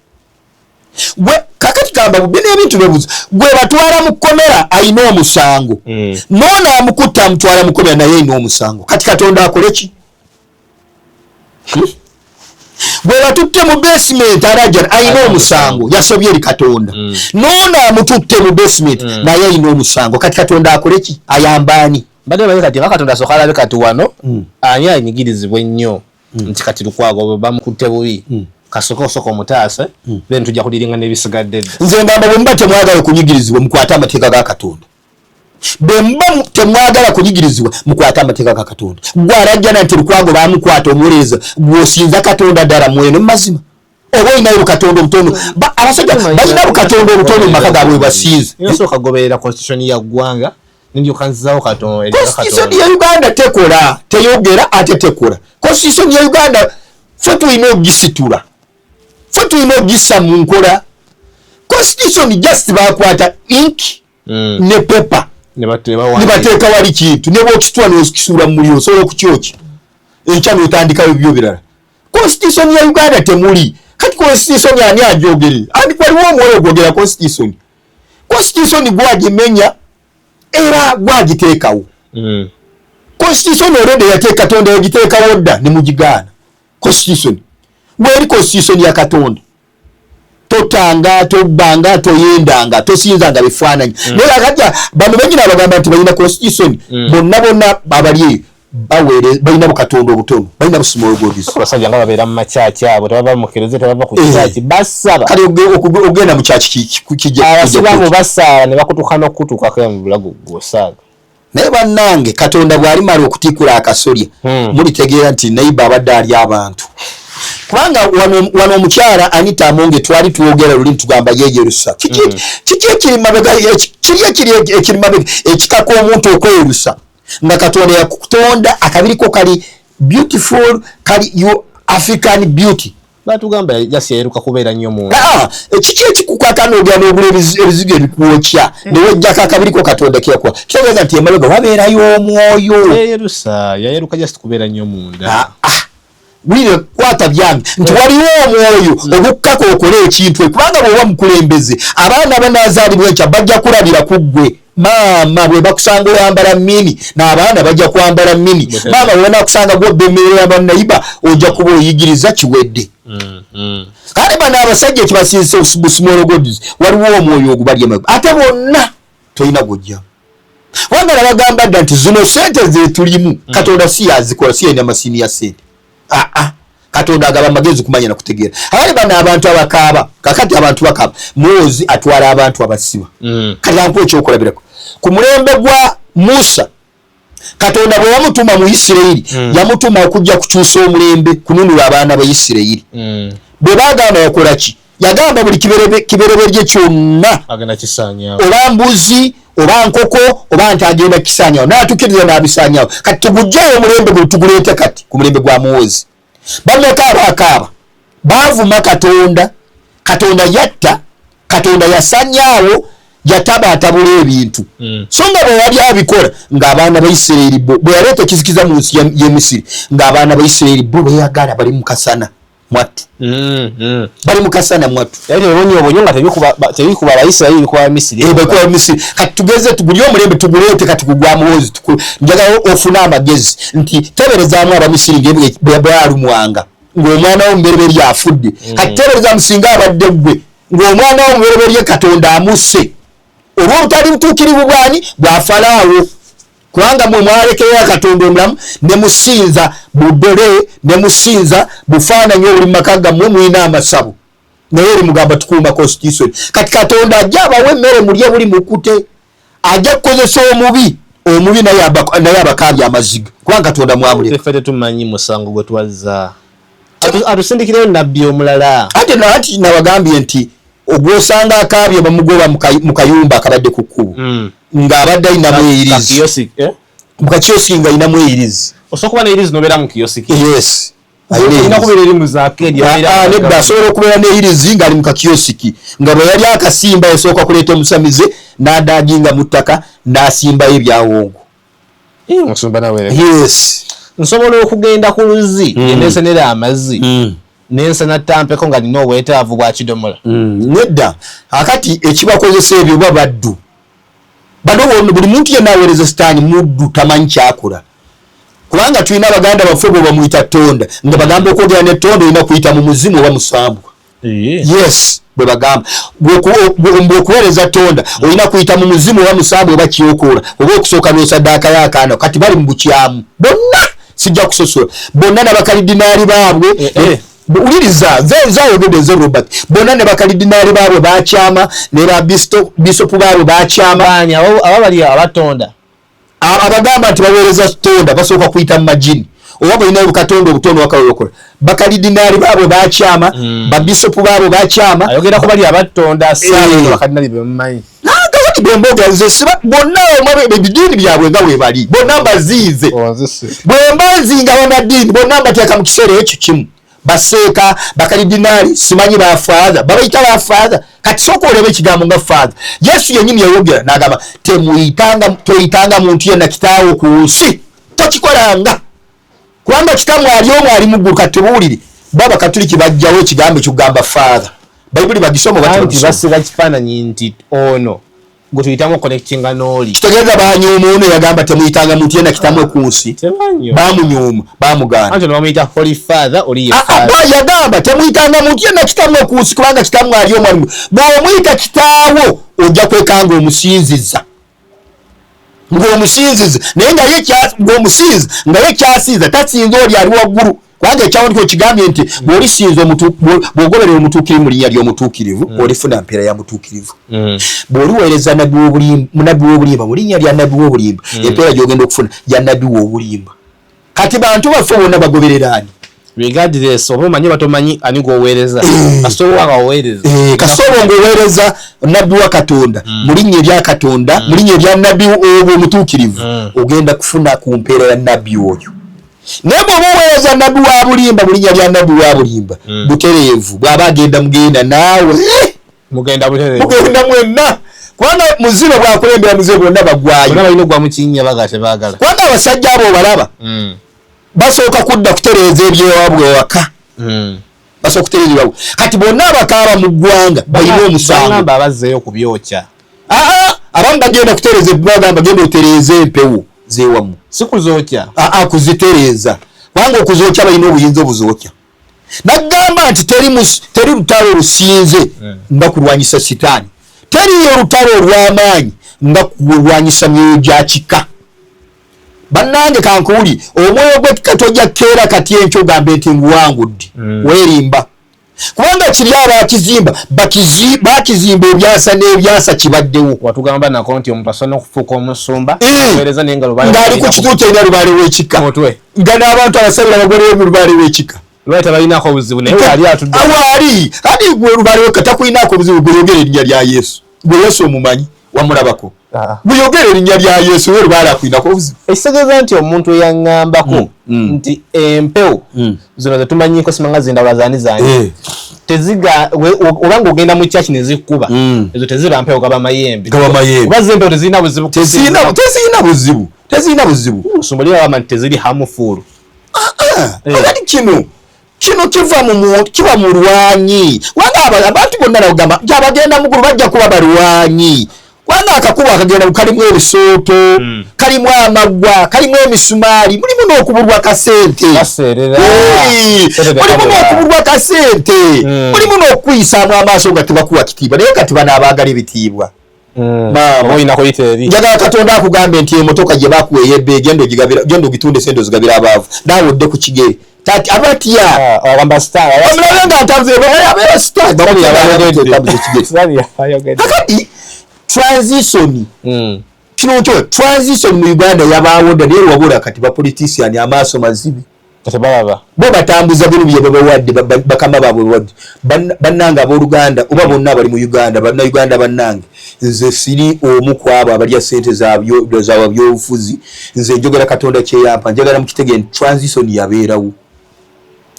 S1: gwe kakati kamba bube n'ebintu bebuza gwe batwala mu kkomera ayina omusango noona amukutta amutwala mu kkomera naye ayina omusango kati Katonda akole ki gwe batutte mu basement alajjana ayina omusango yasobye eri Katonda noona amututte mu basement naye ayina omusango kati Katonda akole ki ayambaani
S2: badde baye kati Katonda asooka alabe kati wano ani anyigirizibwa ennyo nti kati lukwago bamukutte bubi kasoko omutaasa then tujja kudiringa n'ebisigadde
S1: nze ngamba bwe mba temwagala kunyigirizibwa mukwata amateeka ga Katonda bwe mba temwagala kunyigirizibwa mukwata amateeka ga Katonda gwe alajjana nti lukwago bamukwata omuweereza gw'osinza Katonda ddala mweno mazima oba olinayo Katonda obutono abasajja balina Katonda obutono mu maka gaabwe basinze
S2: yasooka goberera constitution ya ggwanga nindyokanzizawo Katonda
S1: constitution ya Uganda tekola teyogera ate tekola constitution ya Uganda ffe tulina ogisitula ffe tulina ogissa mu nkola constitution just bakwata ink ne paper ne bateeka wali kintu ne bw'okitwala n'okisuula mu muliro osobola okukyokya enkya n'otandikayo ebyo birala constitution ya Uganda temuli kati constitution ani agyogere andi waliwo omwoyo ogwogera constitution gwagimenya era gwagiteekawo constitution already yateeka Katonda yagiteekawo dda ne mugigaana constitution weri constitution ya Katonda totanga tobbanga toyendanga tosinzanga bifaananyi naye akajja bano benyina abagamba nti balina constitution bonna abali balina Katonda obutono balina busumolo bwogezi
S2: abasajja nga babeera mu makyaki abo tebaba mu kereze tebaba ku kyaki basaba
S1: kale ogenda mu kyaki kijja
S2: abasibaamu basaba ne bakutuka n'okutuukako mu bulago gwosaaga
S1: naye bannange Katonda bw'alimala okutiikula akasolya mulitegeera nti nayiba abadde ali abantu kubanga wano omukyala Anita Amonge twali tuwogera luli tugamba yeyerusa kiki ekikaka omuntu okwerusa nga Katonda yakutonda akabiriko kali beautiful kali you African beauty
S2: batugamba yasi yeruka kubeera nnyo mu
S1: kiki ekikukaka n'ogenda obula ebizigo ebikuwokya ne wejjako akabiriko Katonda kyakuwa kitegeeza nti emabega wabeerayo omwoyo
S2: yayeruka just kubeera nnyo munda
S1: wile kwata byange nti waliwo omwoyo obukaka okola ekintu kubanga bw'oba mukulembeze abaana banazaalibwa ekya bajja kulabira ku ggwe maama bwe bakusanga oyambala mini n'abaana bajja kwambala mini maama bwe banakusanga gw'obbemerera bannayiba ojja kuba oyigiriza kiwedde kale bano abasajja ekibasinze small gods waliwo omwoyo ogubali emabega ate bonna tolina gojja wangala bagamba dda nti zino sente zetulimu Katonda si yazikola si yena masini ya sente Katonda agaba magezi kumanya na kutegeera abali bana abantu abakaaba kakati abantu bakaba Muhoozi atwala abantu abasiba kati ampo ekyokulabirako ku mulembe gwa Musa Katonda bwe yamutuma mu Isirayiri yamutuma okujja kukyusa omulembe kununula abaana ba Isirayiri bwe bagamba yakola ki yagamba buli kibereberye kyonna
S2: agenda kisaanyawo
S1: oba mbuzi oba nkoko oba nti agenda kisaanyawo n'atukiriza n'abisaanyawo kati tugujjayo omulembe gwe tuguleete kati ku mulembe gwa Muhoozi bameka abakaaba baavuma Katonda yatta Katonda yasaanyaawo yatabatabula ebintu so nga bwe yali abikola ng'abaana ba Isirayiri bwe yaleeta ekizikiza mu nsi y'e Misiri ng'abaana ba Isirayiri bo beeyagala bali mu kasana mwattu bali mu kasana mwattu
S2: era obonyo nga tebikuba Abayisirayiri bikuba Misiri
S1: bikuba Misiri kati tugeze tuguli omulembe tuguleete kati kugwa Muhoozi njagala ofune amagezi nti teberezaamu Abamisiri bwalumwanga ng'omwana w'omubereberye afudde kati tebereza musinga abadde ggwe ng'omwana w'omubereberye Katonda amusse olwo butali butuukirivu bwani bwa Falaawo kubanga mwe mwalekerera Katonda omulamu ne musinza budole ne musinza bufaananyi obuli mu maka gammwe mulina amasabu naye oli mugamba tukuuma constitution kati Katonda ajja abawa emmere mulye buli mukute ajja kukozesa omubi naye abakaabya amaziga kubanga Katonda mwamuleka
S2: ffe tetumanyi musango gwe twazza atusindikireyo nabbi omulala
S1: ate nabagambye nti ogwosanga akaabye bamugoba mu kayumba akabadde ku kkubo ng'abadde ayinamu eyirizi mu kakiyosiki ng'ayinamu eyirizi
S2: osobola kuba n'eyirizi n'obeera mu kiyosiki
S1: yes
S2: ayina kubeera eri mu zaakedi
S1: nedda asobola okubeera n'eyirizi ng'ali mu kakiyosiki nga bwe yali akasimba yasooka kuleeta omusamize n'adaaginga mu ttaka n'asimbayo ebyawongo yes
S2: nsobola okugenda ku luzzi endesenera amazzi n'ensana tampeko nga nina obwetaavu bwa kidomola
S1: nedda akati ekibakozesa ebyo babaddu buli muntu yenna aweereza sitaani muddu tamanyi kyakola kubanga tulina baganda baffe bwe bamuyita Tonda nga bagamba okwogera ne Tonda olina kuyita mu muzimu oba musambwa yes bwe bagamba bw'okuweereza Tonda olina kuyita mu muzimu oba musambwa oba kiyokoola oba okusooka n'osaddaaka y'akaana kati bali mu bukyamu bonna sijja kusosola bonna n'abakalidinaali baabwe uliriza zayogedde ze Robert bonna ne bakalidinaali baabwe bakyama ne ba bisopu baabwe bakyama
S2: aba bali abatonda
S1: abagamba nti baweereza Tonda basooka kuyita mu magini oba balina Katonda obutono wakalokola bakalidinaali baabwe bakyama babisopu baabwe bakyama
S2: ayogera ku bali abatonda saala bakalidinaali bemumanyi
S1: bwemboga nze bonna ebidiini byabwe nga bwe bali bonna mbaziize bwe mbazinga bannaddiini bonna mbateeka mu kiseera ekyo kimu baseeka bakalidinaali simanyi bafaadha babayita bafaadha kati sooka oleba ekigambo nga faadha Yesu yennyini yayogera n'agamba toyitanga muntu yenna kitaawo ku nsi tokikolanga kubanga kitammwe ali omu ali mu ggulu kati tebuwulire b'Abakatuliki bajjawo ekigambo ekikugamba faadha bayibuli bagisoma
S2: anti basiga kifaananyi nti ono gwe tuyitamu connectinga n'oli
S1: kitegeeza banyooma ono yagamba temuyitanga muntu yenna kitammwe ku nsi bamunyooma bamugaana
S2: anti bamuyita holy father oli ye father
S1: yagamba temuyitanga muntu yenna kitammwe ku nsi kubanga kitammwe ali omu alimu bw'omuyita kitaawo ojja kwekanga omusinziza ng'omusinziza naye ng'omusinza nga ye kyasiiza tasinza oli ali waggulu kubanga ekyawandiko ekigambye nti bw'olisinza bw'ogoberera omutuukirivu mu linnya ly'omutuukirivu olifuna mpeera ya mutuukirivu bw'oliweereza nabbi w'obulimba mu linnya lya nabbi w'obulimba empeera gy'ogenda okufuna ya nabbi w'obulimba kati bantu baffe bonna bagoberera ani
S2: regardless oba omanyi batomanyi ani gwoweereza kasoobo waweereza
S1: kasoobo ng'oweereza nabbi wa Katonda mu linnya erya Katonda mu linnya erya nabbi omutuukirivu ogenda kufuna ku mpeera ya nabbi oyo naye bw'oba oweereza nabbi wa bulimba mu linnya lya nabbi wa bulimba butereevu bw'aba agenda mugenda naawe
S2: mugenda
S1: mwenna kubanga muzibe bwakulembera muzibe bonna bagwayo
S2: balina ogwa mu kinnya baga tebaagala
S1: kubanga abasajja abo obalaba basooka kudda kutereeza ebyewabwe ewaka basooka kutereeza ebyewabwe kati bonna abakaaba mu ggwanga balina omusango
S2: abazzeeyo ku byokya
S1: abamu bagenda kutereeza bagamba genda otereeza empewo zeewamu
S2: si kuzookya
S1: kuzitereeza kubanga okuzookya balina obuyinza obuzookya nagamba nti teri lutalo olusinze nga kulwanyisa sitaani teriyo olutalo olw'amaanyi nga kulwanyisa myoyo gya kika bannange kankuli omwoyo gwe katojja keera kati enkyo gambe nti nguwangudde werimba kubanga kiri abakizimba bakizimba ebyasa n'ebyasa kibaddewo
S2: watugamba nako nti omuntu asobola okufuuka omusumba aweereza n'engalo
S1: ng'ali ku kituuti erina lubaale w'ekika nga n'abantu abasabira abagole mu lubaale w'ekika
S2: lwaki tabalinaako obuzibu naye ali atudde
S1: awaali ati gwe lubaale w'ekika takulinaako obuzibu gweyogera erinnya lya Yesu gwe Yesu omumanyi wamulabako gweyogera erinnya lya Yesu we lubaale akulinako obuzibu
S2: ekitegeeza nti omuntu eyaŋŋambako nti empewo zino ze tumanyiko simanga zindawula zaani teziga obanga ogenda mu church ne zikuba ezo teziba mpewo gaba mayembe oba zempewo tezirina buzibu tezirina buzibu osumbulira wama nti teziri harmful
S1: kati kino kiva mu lwanyi wanga abantu bonna nagamba nti abagenda mugulu bajja kuba balwanyi wanga akakuba akagenda kalimu ebisooto kalimu amagwa kalimu emisumaali mulimu n'okubulwa kasente mulimu n'okubulwa kasente mulimu n'okuyisaamu amaaso nga tebakuwa kitiibwa naye kati bano abaagala ebitiibwa njagala Katonda akugambe nti emotoka gye bakuwa eyebbe genda ogitunde sente ozigabira abaavu naawe odde ku kigere tati abatya omulabe nga ntabuze abeera sitaakati transition kino kyo transition mu Uganda yabaawo dda naye wabula kati ba politician amaaso mazibi
S2: kati baba
S1: bo batambuza bino bye babawadde bakama baabwe wadde bannanga abooluganda oba bonna abali mu Uganda bannayuganda bannange nze siri omu ku abo abalya ssente zaabwe by'obufuzi nze njogera Katonda kyeyampa njagala mukitege transition yabeerawo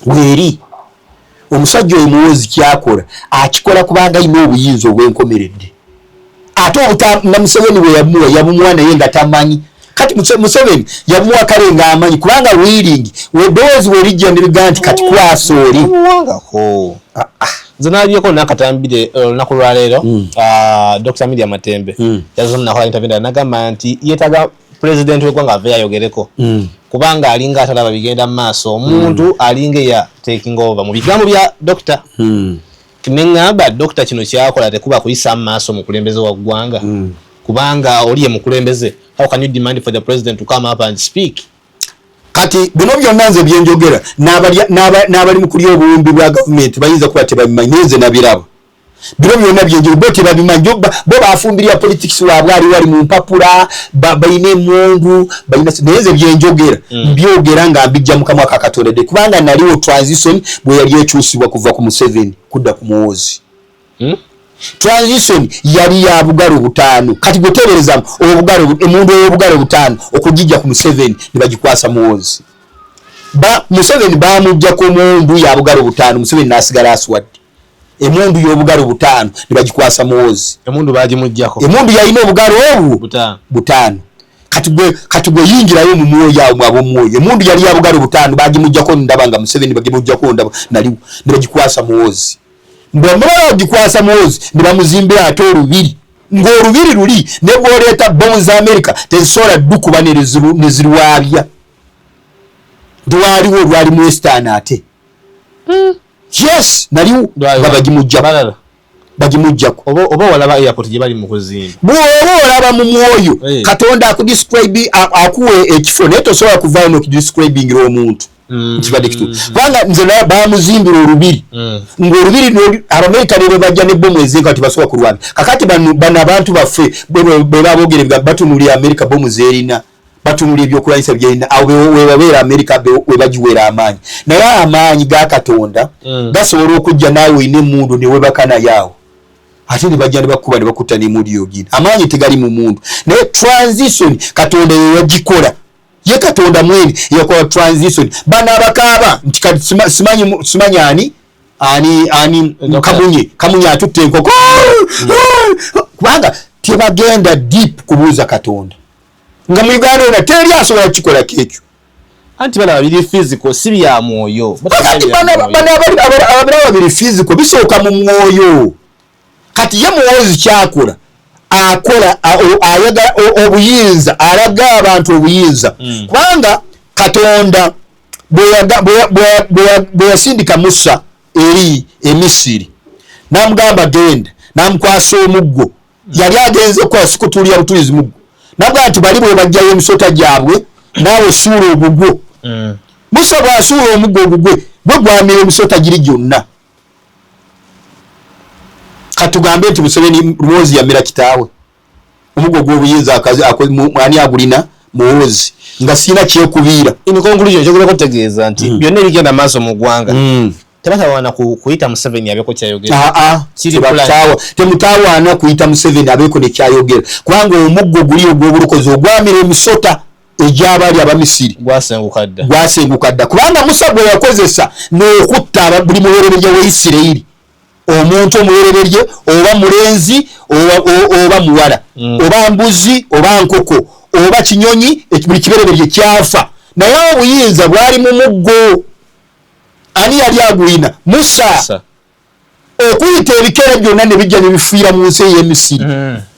S1: weeri omusajja oyo muwozi kyakola akikola kubanga alina obuyinza obwenkomeredde ate na Museveni we yabumuwa naye nga tamanyi kati Museveni yabumuwa kale nga amanyi kubanga willing wedoozi welijja ndiga nti kati kwasooli
S2: muwangako zinalyeko nakatambire olunaku lwaleero Dr. Media Matembe yazomna nakola interview nagamba nti yetaga president w'eggwanga ave yayogereko kubanga alinga atalaba bigenda mu maaso omuntu alinga ya taking over mu bigambo bya Dr. Kinengamba Dr. kino kyakola tekuba kuyisa maaso mu kulembeze wa ggwanga kubanga oliye mu kulembeze how can you demand for the president to come up and speak
S1: kati bino byonna nze byenjogera n'abali mu kulya obuwumbi bwa gavumenti bayinza kuba tebabimanyi nze nabiraba bino byonna byenjogera bo tebabimanyi bo bafumbirira politics waabwe ali wali mu mpapula bayina emundu bayina naye nze byenjogera byogera nga mbijja mu kamwa ka Katonda kubanga naliwo transition bwe yali ekyusibwa kuva ku Museveni kudda ku Muhoozi transition yali ya bugalo butaano kati gotebereza emundu ey'obugalo butaano okugijja ku Museveni ne bagikwasa Muhoozi Museveni bamujja ku mundu ya bugalo butaano Museveni n'asigala aswadde emundu y'obugalo butaano ne bagikwasa Muhoozi
S2: emundu bagimujjako
S1: emundu yalina obugalo obu butaano kati gwe yinjirayo mu mwoyo awo mwabo mwoyo emundu yali ya bugalo butaano bagimujjako ndaba nga Museveni bagimujjako ndaba naliwo ne bagikwasa Muhoozi mbamala ogikwasa Muhoozi ne bamuzimbira ate olubiri ng'olubiri luli ne bw'oleeta bomu za Amerika tezisobola ddukuba ne zirwabya lwaliwo lwali mu Western ate yes naliwo bagimujjako
S2: oba walaba airport gye bali mu kuzimba
S1: bw'oba olaba mu mwoyo Katonda akudescribe akuwe ekifo naye tosobola kuvaayo n'okidescribingira omuntu kibadde kitu kubanga nze naye bamuzimbira olubiri ng'olubiri Abamerika ne bajja n'ebbomu ezenka nti basobola kulwana kakati bano abantu baffe bwe baboogere batunulira Amerika bomu zerina batunulira ebyokulwanyisa byerina awo we babeera Amerika we bagiweera amaanyi naye amaanyi ga Katonda gasobola okujja naawe oyina emundu ne webaka naye awo ate ne bajja ne bakuba ne bakutta n'emundu yogina amaanyi tegali mu mundu naye transition Katonda ye yagikola ye Katonda mwene yakola transition bana abakaaba nti simanyi ani kamunye atutte enkoko kubanga tebagenda deep kubuuza Katonda nga mu Uganda yona teri asobola kukikola kekyo
S2: anti bana babiri physical si bya mwoyo
S1: kati bana babiri physical bisooka mu mwoyo kati ye Muhoozi kyakola akola ayaga obuyinza alaga abantu obuyinza kubanga Katonda bwe yasindika Musa eri Emisiri namugamba genda namukwasa omuggo yali agenze kwa sikutulya butulizi muggo nabwo nti bali bwe bajjayo emisota gyabwe nawe suula ogugwo Musa bw'asuula omuggo ogugwe gwe gwamira emisota giri gyonna katugambe nti Museveni Muhoozi yamira kitaawe omuggo gw'obuyinza ani agulina Muhoozi nga sina kyekubiira
S2: in conclusion kyogera kutegeeza nti byonna ebigenda maaso mu ggwanga tebatawaana kuyita Museveni abeeko kyayogera
S1: temutawaana kuyita Museveni abeeko ne kyayogera kubanga omuggo guli ogw'obulukozi ogwamira emisota egy'abaali Abamisiri gwasenguka dda kubanga Musa bwe yakozesa n'okutta buli muweererye wa Isirayiri omuntu omuweererye oba mulenzi oba muwala oba mbuzi oba nkoko oba kinyonyi buli kibereberye kyafa naye obuyinza bwali mu muggo ani yali agulina Musa okuyita ebikere byonna ne bijja ne bifiira mu nsi y'Emisiri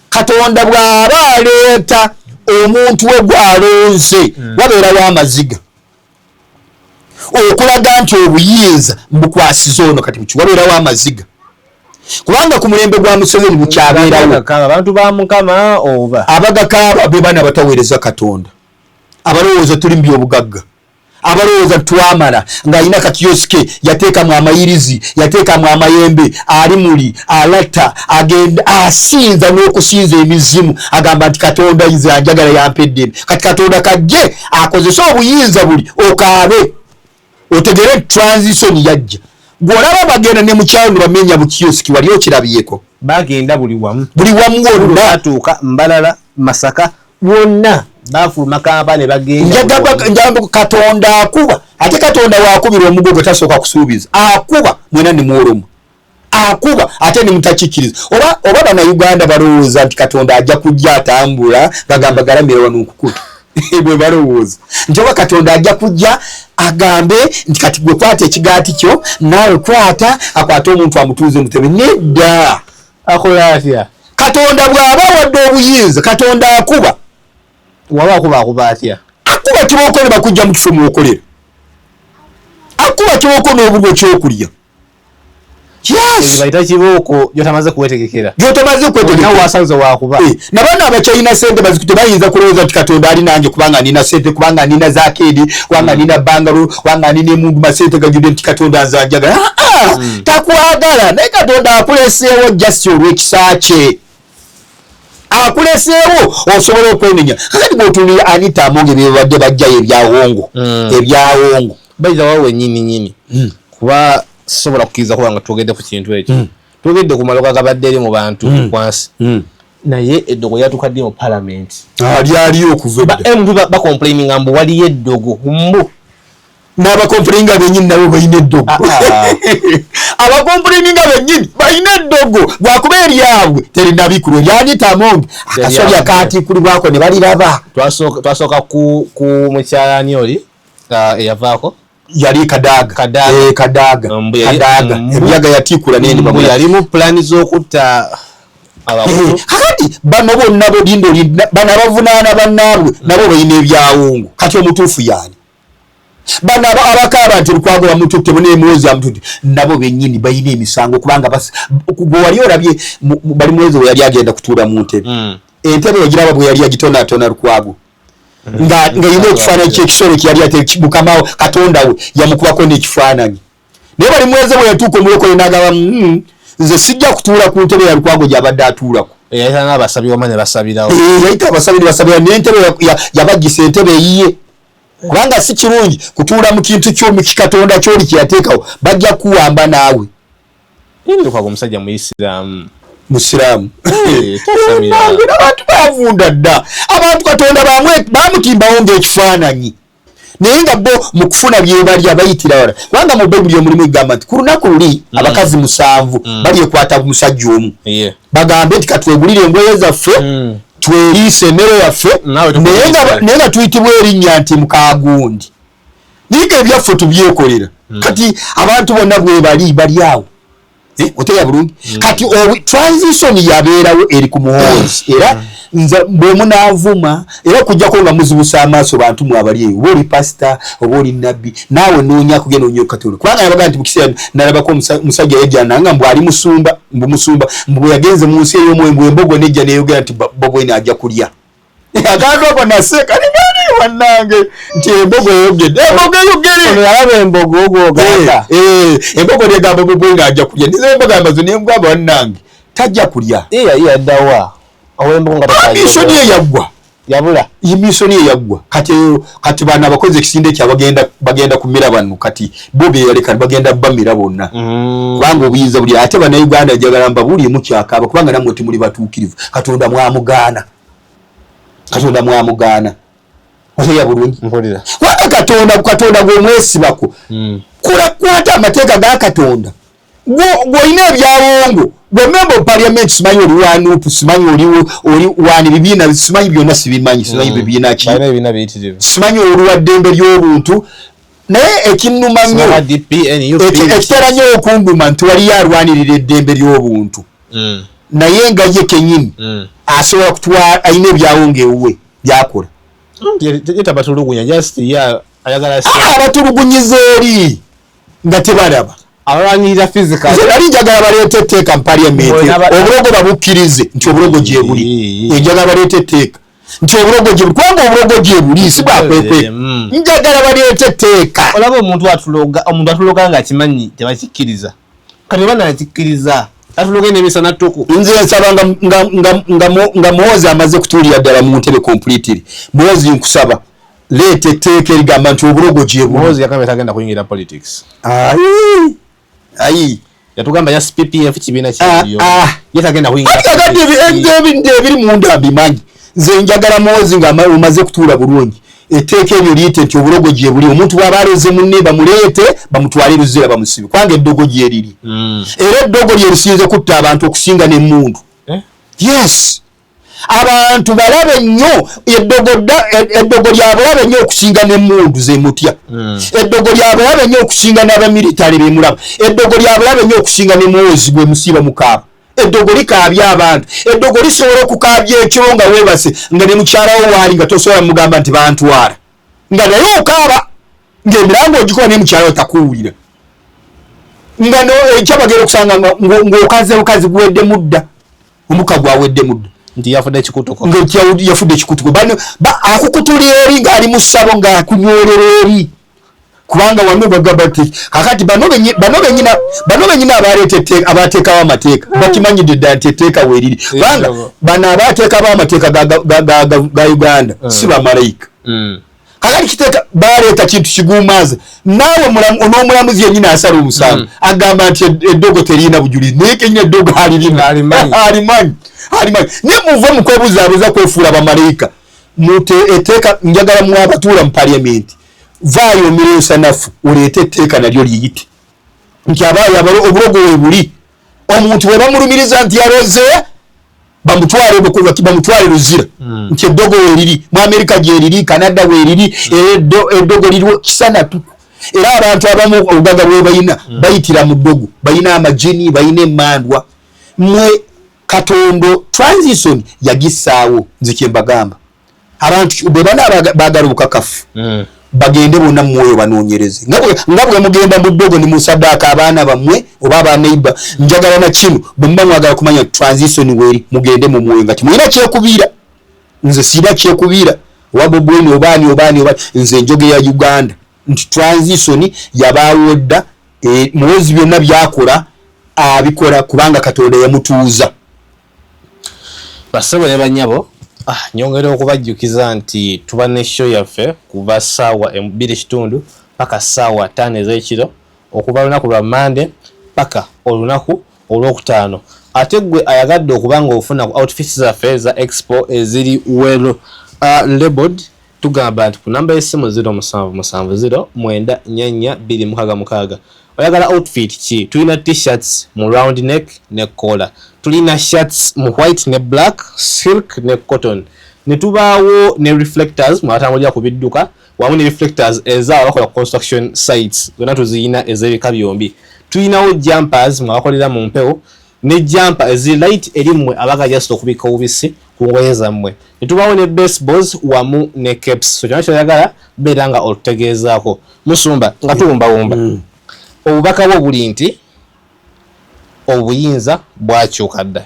S1: Katonda bw'aba aleeta omuntu we gwalonze wabeerawo amaziga okulaga nti obuyinza mbukwasiza ono kati wabeerawo amaziga kubanga ku mulembe gwa Museveni bukyabeerawo
S2: abantu ba Mukama oba
S1: abagakaaba be bana bataweereza Katonda abalowooza tuli mu byobugagga abalowooza twamala ng'alina kakiyosike yateekamu amayirizi yateekamu amayembe alimuli alata agenda asinza n'okusinza emizimu agamba nti Katonda nze anjagala yampedde kati Katonda kajje akozesa obuyinza buli okaabe otegere transition yajja gwolaba bagenda ne mukyalo ne bamenya bukiyosiki wali okirabyeko
S2: bagenda buli wamu
S1: wonna
S2: atuuka Mbalala Masaka wonna bafuluma kampani ne bagenda
S1: njagamba Katonda akuba ate Katonda waakubira omuggo gwe tasooka kusuubiza akuba mwena ne mwoloma akuba ate ne mutakikiriza oba bana Uganda balowooza nti Katonda ajja kujja atambula bagamba galamira wano okukuta bwe balowooza nti oba Katonda ajja kujja agambe nti kati gwe kwata ekigaati kyo naawe kwata akwate omuntu amutuuze mutebe nedda
S2: akola atya
S1: Katonda bw'aba wadde obuyinza Katonda akuba
S2: waba akuba atya
S1: akuba kibooko ne bakujja mu kifo mwokolera akuba kibooko n'obulyo kyokulya
S2: bayita kibooko gyotamaze kwetegekera
S1: nawe
S2: wasanze wakuba
S1: nabaana abakyalina sente bazikute bayinza kulowooza nti Katonda ali nange kubanga nina sente kubanga nina zakedi kubanga nina bangalo kubanga nina emundu masente gajudde nti Katonda nze anjagala takwagala naye Katonda akuleseewo just olw'ekisa kye akuleseewo osobola okwenenya kakati bw'otunira Anita Amonge bebadde bajjayo ebyawongo
S2: bayita wawe nyini kuba sobola kukkiriza kuba nga twogedde ku kintu ekyo twogedde ku maloka gabadde eri mu bantu kwansi naye eddogo yatukadde mu parliament
S1: ali okuva
S2: edda bakomplaininga mbu waliyo eddogo mbu
S1: n'abakomplaininga bennyini nabo balina eddogo abakomplaininga bennyini balina eddogo lwakuba eryabwe terinabikulwa eryanita Amonge akasolya kaatikulibwako ne baliraba
S2: twasooka ku mukyalani oli eyavaako
S1: yali Kadaga emyaga yatikula
S2: nene yalimu plani z'okutta
S1: kakati bano bonna bano abavunaana bannaabwe nabo balina ebyawongo kati omutuufu yani bano abakaaba nti Lukwago bamututte muneemwozi amututte nabo bennyini balina emisango kubanga gwe wali olabye bali mwezi we yali agenda kutuula mu ntebe entebe ogiraba bwe yali agitonaatona Lukwago nga yina ekifaananyi ky'ekisolo kyeyali ate Mukama Katonda we yamukubako n'ekifaananyi naye bali mweze bwe yatuuka omulokole n'agamba nze sijja kutuula ku ntebe ya Lukwago gy'abadde atuulako
S2: yayita n'abasabi wama ne basabirawo
S1: yayita abasabi ne basabira n'entebe yabagisa entebe eyiye kubanga si kirungi kutuula mu kintu ky'omu kikatonda ky'oli kyeyateekawo bajja kuwamba naawe
S2: Lukwago omusajja
S1: Musiraamu abantu bavunda dda abantu Katonda bamutimbawo ng'ekifaananyi naye nga bo mu kufuna bye bali abayitira wala kubanga mu Bayibuli omulimu egamba nti ku lunaku luli abakazi 7 balyekwata musajja omu bagambe nti katwegulire engoye zaffe tweriise emmere yaffe naye nga tuyitibwa erinnya nti Mukaagundi naye nga ebyaffe tubyekolera kati abantu bonna bwe bali awo oteya bulungi kati transition yabeerawo eri ku Muhoozi era nze bwemunaavuma era kujjako nga muzibusa amaaso bantu mwabali eyo oba oli pasita oba oli nabbi naawe noonya kugenda onyo Katonda kubanga yabaga nti mu kiseera nalabako musajja yajjananga mbu ali musumba mbu bwe yagenze mu nsi ey'omwoyo mbu embogo nejja neeyogera nti Bobi Wine ajja kulya Akantu ako naseka ni gani wannange nti embogo yogedde ono
S2: yalaba embogo ogoganda
S1: embogo negamba bwe nga ajja kulya nizo embogo amazo nemugamba wannange tajja kulya
S2: yaddawa awembogo nga
S1: misoni eyaggwa
S2: yabula
S1: imisoni eyaggwa kati bana abakozi ekisinde kya bagenda kumira bano kati bobe yaleka bagenda bamira bonna kubanga obuyinza buli ate bana Uganda jagala mbabuli mu kyakaba kubanga namwe timuli batuukirivu Katonda mwamugana oya bulungi
S2: mpulira
S1: waka Katonda gwe mwesibako kwata amateeka ga Katonda gwoina ebyawongo gwe member of parliament simanyi oli wanupu simanyi oli wani bibiina simanyi byonna sibimanyi simanyi bibiina ki simanyi oli wa ddembe ly'obuntu naye ekinnuma nnyo ekitera nnyo okunduma nti waliyo alwanirira eddembe ly'obuntu naye nga ye kenyini asobola kutwala alina ebyawongo ewuwe byakola abatulugunyiza eri nga tebalaba
S2: abalwanirira physical
S1: ali njagala baleete etteeka mu parliament obulogo babukkirize nti obulogo gye buli njagala baleete etteeka nti obulogo gye buli kubanga obulogo gye buli si bwakwekwe njagala baleete etteeka
S2: olaba omuntu atuloga nga akimanyi tebakikkiriza kati oba nakikkiriza atuloga n'emisana ttuku
S1: nze nsaba nga Muhoozi amaze kutuulira ddala mu ntebe completely Muhoozi nkusaba leeta etteeka erigamba nti obulogo gye buli
S2: Muhoozi yakambe tagenda kuyingira politics
S1: ayi
S2: yatugamba ya PPF kibiina kiriyo yatagenda kuyingira
S1: ebiri munda bimanyi nze njagala Muhoozi nga umaze kutuula bulungi etteeka eryo liyite nti obulogo gye buli omuntu bw'aba aleze munne bamuleete bamutwale Luzira bamusibe kubanga eddogo gye riri era eddogo lye lisinze kutta abantu okusinga n'emmundu yes abantu balabe nnyo eddogo lyabulabe nnyo okusinga n'emmundu zemutya eddogo lyabulabe nnyo okusinga n'abamilitale bemulaba eddogo lyabulabe nnyo okusinga ne Muhoozi bwe musiiba mukaaba eddogo likaabya abantu eddogo lisobola okukaabya ekiro nga weebase nga ne mukyalawo waali nga tosobola mugamba nti bantwala nga naye okaaba ng'emirambo ogikola ne mukyalawo takuwulira nga ekyabagera okusanga ng'okaze bukazi guwedde mudda omuka gwawedde mudda
S2: nti yafudde ekikutuko
S1: yafudde ekikutuko akukutulira eri ng'ali mu ssabo ng'akunywolera eri kubanga wano bagamba nti kakati bano benyina abateekawo amateeka bakimanyidde ddala nti etteeka weeriri kubanga bano abateekawo amateeka ga Uganda si bamalayika kakati kiteeka baleeta kintu kiguumaaza naawe n'omulamuzi yennyini asala omusango agamba nti eddogo terina bujulizi naye kenyina eddogo alimanyi naye muve mukwebuuzaabuuza kwefuula bamalayika etteeka njagala mu abatuula mu parliament vaayo omirensa nafu oleete etteeka nalyo liyite nti abaayo obulogo we buli omuntu we bamulumiriza nti yaloze bamutwale Luzira nti eddogo we liri mu Amerika gye liri Canada we liri eddogo liriwo kisana tuku era abantu abamu obugaga bwe bayitira mu ddogo bayina amajini bayina emmandwa mwe Katondo transition yagisaawo nze kye mbagamba abantu bwe bana baagala obukakafu bagende bonna mwoyo banoonyereze nga bwe mugenda mu ddogo ni musaddaaka abaana bammwe oba abaneiba njagala na kino bwe muba mwagala kumanya transition weri mugende mu mwoyo nga timulina kyekubiira nze sirina kyekubiira oba bobweni obaani nze njoge ya Uganda nti transition yabaawo dda Muhoozi byonna byakola abikola kubanga Katonda yamutuuza
S2: basebo ne banyabo nyongera okubajjukiza nti tuba ne show yaffe kuva ssaawa 2:30 paka ssaawa 5 ez'ekiro okuva olunaku lwa Monday paka olunaku olwokutaano ate gwe ayagadde okubanga ofuna ku outfits zaffe za expo eziri well labeled tugamba nti ku namba y'essimu 0770944266 oyagala outfit ki tulina t-shirts mu round neck ne collar tulina shirts mu white ne black silk ne cotton ne tubaawo ne reflectors mwatambulira ku bidduka wamu ne reflectors ezabakola construction sites zonna tuziyina ez'ebika byombi tulinawo jumpers mwabakolera mu mpewo ne jumper ezi light erimwe abaga just okubika obubisi ku ngoye zammwe ne tubaawo ne baseballs wamu ne caps so kyonna kyoyagala beera nga olutegeezaako musumba nga tuwumbawumba obubaka bwo buli nti obuyinza bwakyuka dda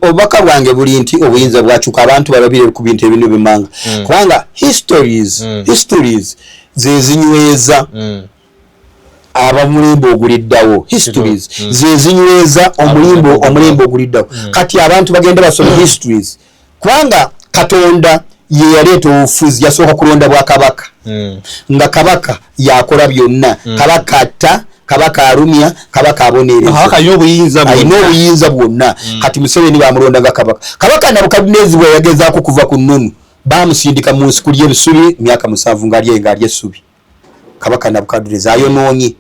S1: obubaka bwange buli nti obuyinza bwakyuka abantu balabire ku bintu ebintu bimanga kubanga histories zezinyweza abamulimbo oguliddawo histories zezinyweza omulimbo oguliddawo kati abantu bagenda basoma histories kubanga Katonda ye yaleeta obufuzi yasooka kulonda bwa kabaka nga kabaka yakola byonna kabaka atta kabaka alumya kabaka abonereza ayina obuyinza bwonna kati Museveni bamulonda nga kabaka Nabukadinezi bwe yagezaako kuva ku nnunu bamusindika mu nsiko ly'ebisubi myaka 7 nga alye essubi kabaka Nabukadinezi ayonoonye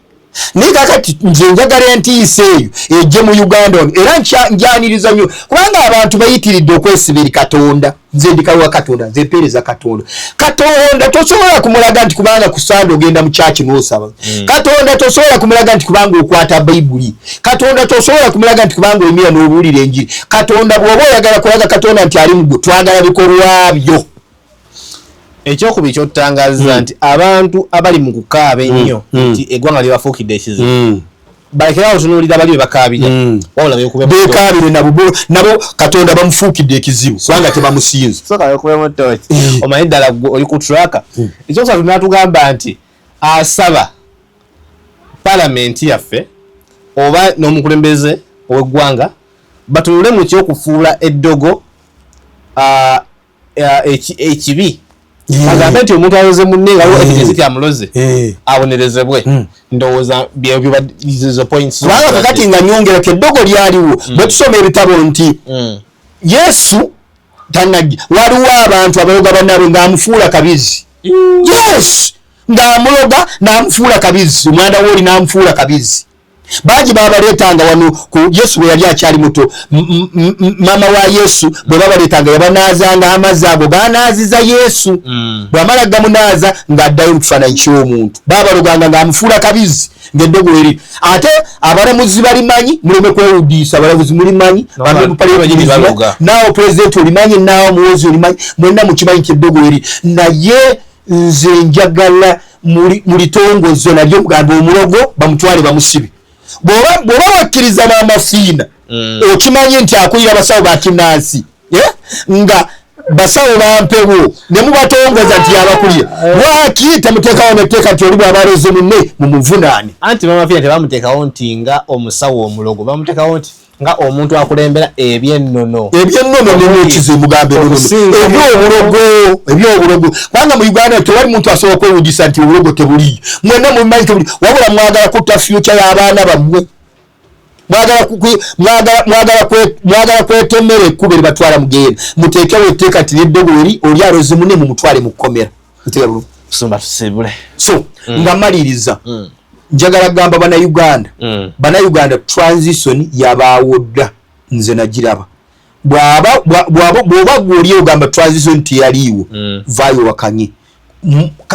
S1: naye kakati nze njagala entiisa eyo ejje mu Uganda era njaniriza nnyo kubanga abantu bayitiridde okwesibira Katonda nze ndikawa Katonda nze mpeereza Katonda tosobola kumulaga nti kubanga ku Sande ogenda mu church n'osaba Katonda tosobola kumulaga nti kubanga okwata Bayibuli Katonda tosobola kumulaga nti kubanga oyimira n'obuulira enjiri Katonda bw'oba oyagala kulaga Katonda nti ali mu ggwe twagala bikolwa byo
S2: ekyokubiri ky'otangaza nti abantu abali mu kukaaba ennyo nti eggwanga lyebafuukidde ekizibu balekera otunuulira bali bekaabira wabula
S1: bekaabire nabo Katonda bamufuukidde ekizibu kubanga tebamusinza
S2: omanyi ddala oli ku traka ekyokusatu n'atugamba nti asaba palamenti yaffe oba n'omukulembeze ow'eggwanga batunule mu ky'okufuula eddogo ekibi agambe nti omuntu aloze munne nga waliwo evidence ti amuloze abonerezebwe ndowooza byebyo badizo points
S1: kubanga kakati nga nyongerako eddogo lyaliwo bwe tusoma ebitabo nti Yesu tanagi waliwo abantu abayoga bannaabwe ng'amufuula kabizi yes ng'amuloga n'amufuula kabizi omwana wooli n'amufuula kabizi baji babaleetanga wano ku Yesu bwe yali akyali muto mama wa Yesu bwe babaleetanga yabanaazanga amazzi ago ganaaziza Yesu bw'amala gamunaaza ng'addayo mu kifaananyi ky'omuntu babaloganga ng'amufuula kabizi ng'eddogo eri ate abalamuzi balimanyi muleme kwewudiisa abalamuzi mulimanyi naawe pulezidenti olimanyi naawe muwozi olimanyi mwenna mukimanyi nti eddogo eri naye nze njagala mulitongozo nalyo mugamba omulogo bamutwale bamusibe bw'oba wakkiriza n'amafiina okimanyi nti akulira abasawo bakinansi nga basawo bampewo ne mubatongoza nti yabakulira lwaki temuteekawo netteeka nti oli bw'abaloze munne mumuvunaane
S2: anti bamafiina tebamuteekawo nti nga omusawo omulogo bamuteekawo nti nga omuntu akulembera ebyennono
S1: n'ekize mugambe ebyobulogo kubanga mu Uganda tewali muntu asobola kwewudisa nti obulogo tebuliyo mwenna mumanyi tebuli wabula mwagala kutta future y'abaana bammwe mwagala kwetemera ekkubo eribatwala mugenda muteekewo etteeka nti n'eddogo eri oli aloze munne mumutwale mu kkomera so nga maliriza njagala gamba bannayuganda transition yabaawo dda nze nagiraba bw'oba gw'oli ogamba transition teyaliiwo vaayo wakanye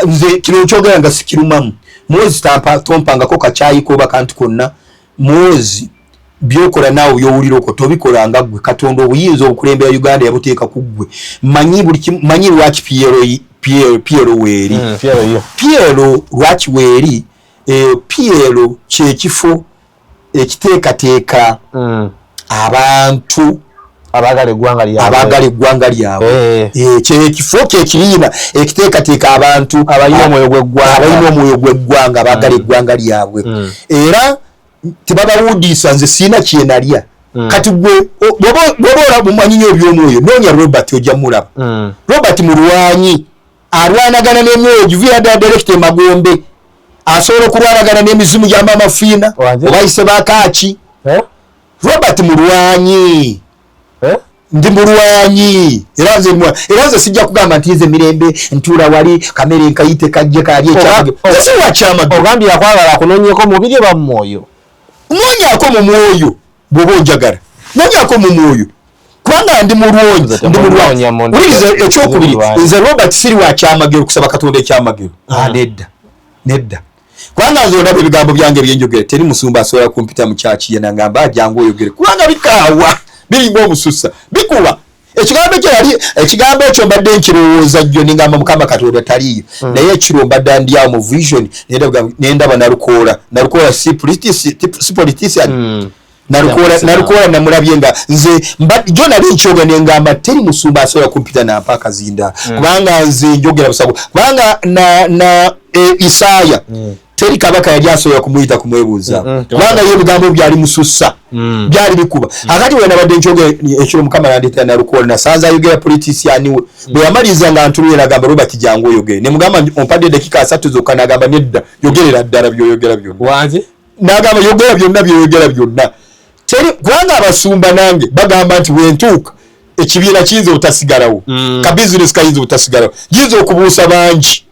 S1: nze kino kyogera nga sikirumamu mwozi tompangako kakyayiko oba kantu konna mwozi byokola naawe byowulira okwo tobikolanga ggwe Katonda obuyinza obukulembera Uganda yabuteeka ku ggwe manyi lwaki Piero weeri Piero lwaki weeri Piero kyekifo ekiteekateeka abantu
S2: abagala
S1: eggwanga lyabwe kyekifo kyekiriina ekiteekateeka abantu abalina omwoyo gw'eggwanga abagala eggwanga lyabwe era tebabawudiisa nze siina kyenalya kati gwe bw'oba mumanyi nnyo eby'omwoyo noonya Robert ojja mulaba Robert mulwanyi alwanagana n'emyoyo givira ddala direkita Magombe asobola okulwanagana n'emizimu gyamba amafiina obayise bakaaki Robert mulwanyi ndi mulwanyi era nze sijja kugamba nti nze mirembe ntuula wali kamere nkayite kajje kali ekyamagero
S2: ogambye yakwagala akunoonyeko mubiri oba mu mwoyo
S1: noonyako mu mwoyo bw'oba onjagala noonyako mu mwoyo kubanga ndi mulwanyi wuliriza ekyokubiri nze Robert siri wa kyamagero kusaba Katonda ekyamagero nedda kubanga nze olaba ebigambo byange byenjogere teri musumba asobola kumpita mu kyaki ye nangamba ajangu oyogere kubanga bikaawa biringa omususa bikuba ekigambo ekyo mbadde nkirowooza jjo ningamba Mukama Katonda taliyo naye ekiro mbadde ndyawo mu vision nendaba nalukoola si politician nalukola namulabye nga nze jo nali nkyoga nengamba teri musumba asobola kumpita nampa akazinda kubanga nze njogera busabu kubanga na Isaya teri kabaka yali asobola kumuyita kumwebuuza kubanga ye bigambo byali musussa byali bikuba akati we nabadde nkyoga ekiro mukama nandeta nalukola nasanza ayogera politician we bwe yamaliza nga ntulira nagamba Robert Jangu oyogere ne mugamba ompadde dakika 3 zokka nagamba nedda yogerera ddala byoyogera byonna
S2: wanze
S1: nagamba yogera byonna byoyogera byonna teri kubanga abasumba nange bagamba nti wentuuka ekibiina kiyinza obutasigalawo ka business kayinza obutasigalawo yinza okubuusa bangi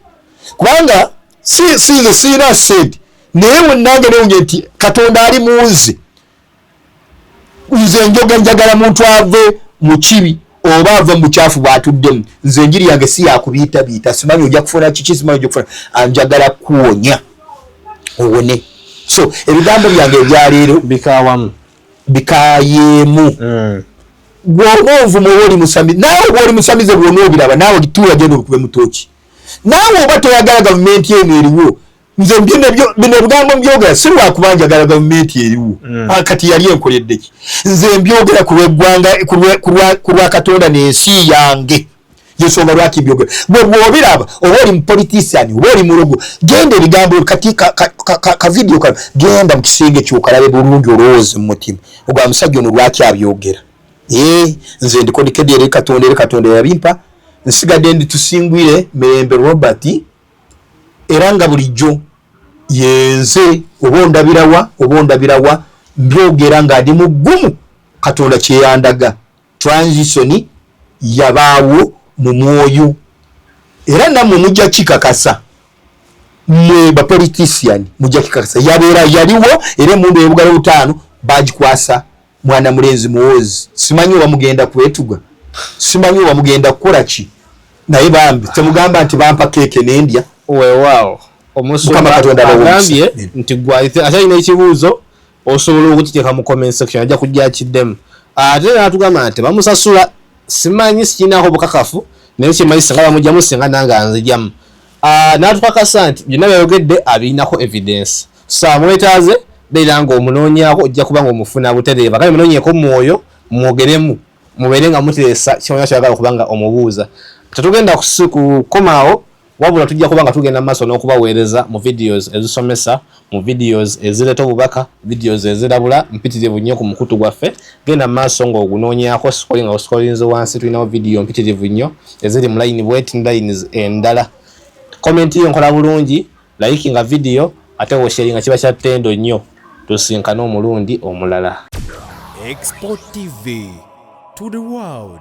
S1: kubanga sinze siina sente naye nange newunye nti Katonda ali munze nze njoga njagala muntu ave mu kibi oba ava mu kyafu bwatuddemu nze enjiri yange si yakubiita simanyi ojja kufuna kiki simanyi ojja kufuna anjagala kuwonya owone so ebigambo byange ebyaleero
S2: bikawamu
S1: bikayemu gwonoovu mwoli musamize naawe bwoli musamize bwonoobiraba naawe gituula genda okube mutoki naawe oba toyagala gavumenti eno eriwo nze bino ebigambo mbyogera si lwakuba njagala gavumenti eriwo kati yali enkoleddeki nze mbyogera ku lw'eggwanga ku lwa Katonda n'ensi yange yensonga lwaki mbyogera bwe bw'obiraba oba oli mupolitician oba oli mulogo genda ebigambo kati ka video genda mu kisenge ky'okalabe bulungi olowooze mu mutima ogwa musajja ono lwaki abyogera nze ndikoddekedde eri Katonda yabimpa nsigadde ndi tusingwire Mirembe Robert era nga bulijjo yenze oba ondabirawa mbyogera nga ndi mugumu Katonda kyeyandaga transition yabaawo mu mwoyo era nammwe mujja kikakasa mwe bapolitician mujja kikakasa yaliwo era emundu ebugalo 5 bagikwasa mwana mulenzi muwozi simanyi oba mugenda kwetuga simanyi oba mugenda kukola ki naye bambi temugamba nti bampa keeke n'endya
S2: weewaawo omusumba agambye nti gwalite akyalina ekibuuzo osobola okukiteeka mu comment section ajja kujja kiddemu ate natugamba nti bamusasula simanyi sikinako bukakafu naye kimalisa nga bamugjamu singa nanga nzijjamu natukakasa nti byonna byayogedde abirinako evidence so amwetaaze beera nga omunoonyaako ojja kuba nga omufuna butereeva kale munoonyeeko mwoyo mwogeremu mubeere nga muteesa kyona kyagala okubanga omubuuza tetugenda kukomaawo wabula tujja kuba nga tugenda maaso n'okubaweereza mu videos ezisomesa mu videos ezireeta obubaka videos ezirabula mpitirivu nnyo ku mukutu gwaffe genda maaso ng'ogunoonyaako sikoli nga osikolinze wansi tulinawo video mpitirivu nnyo eziri mu line waiting lines endala comment yo nkola bulungi like nga video ate wosharinga kiba kya ttendo nnyo tusinkane omulundi omulala.
S3: Export TV to the world.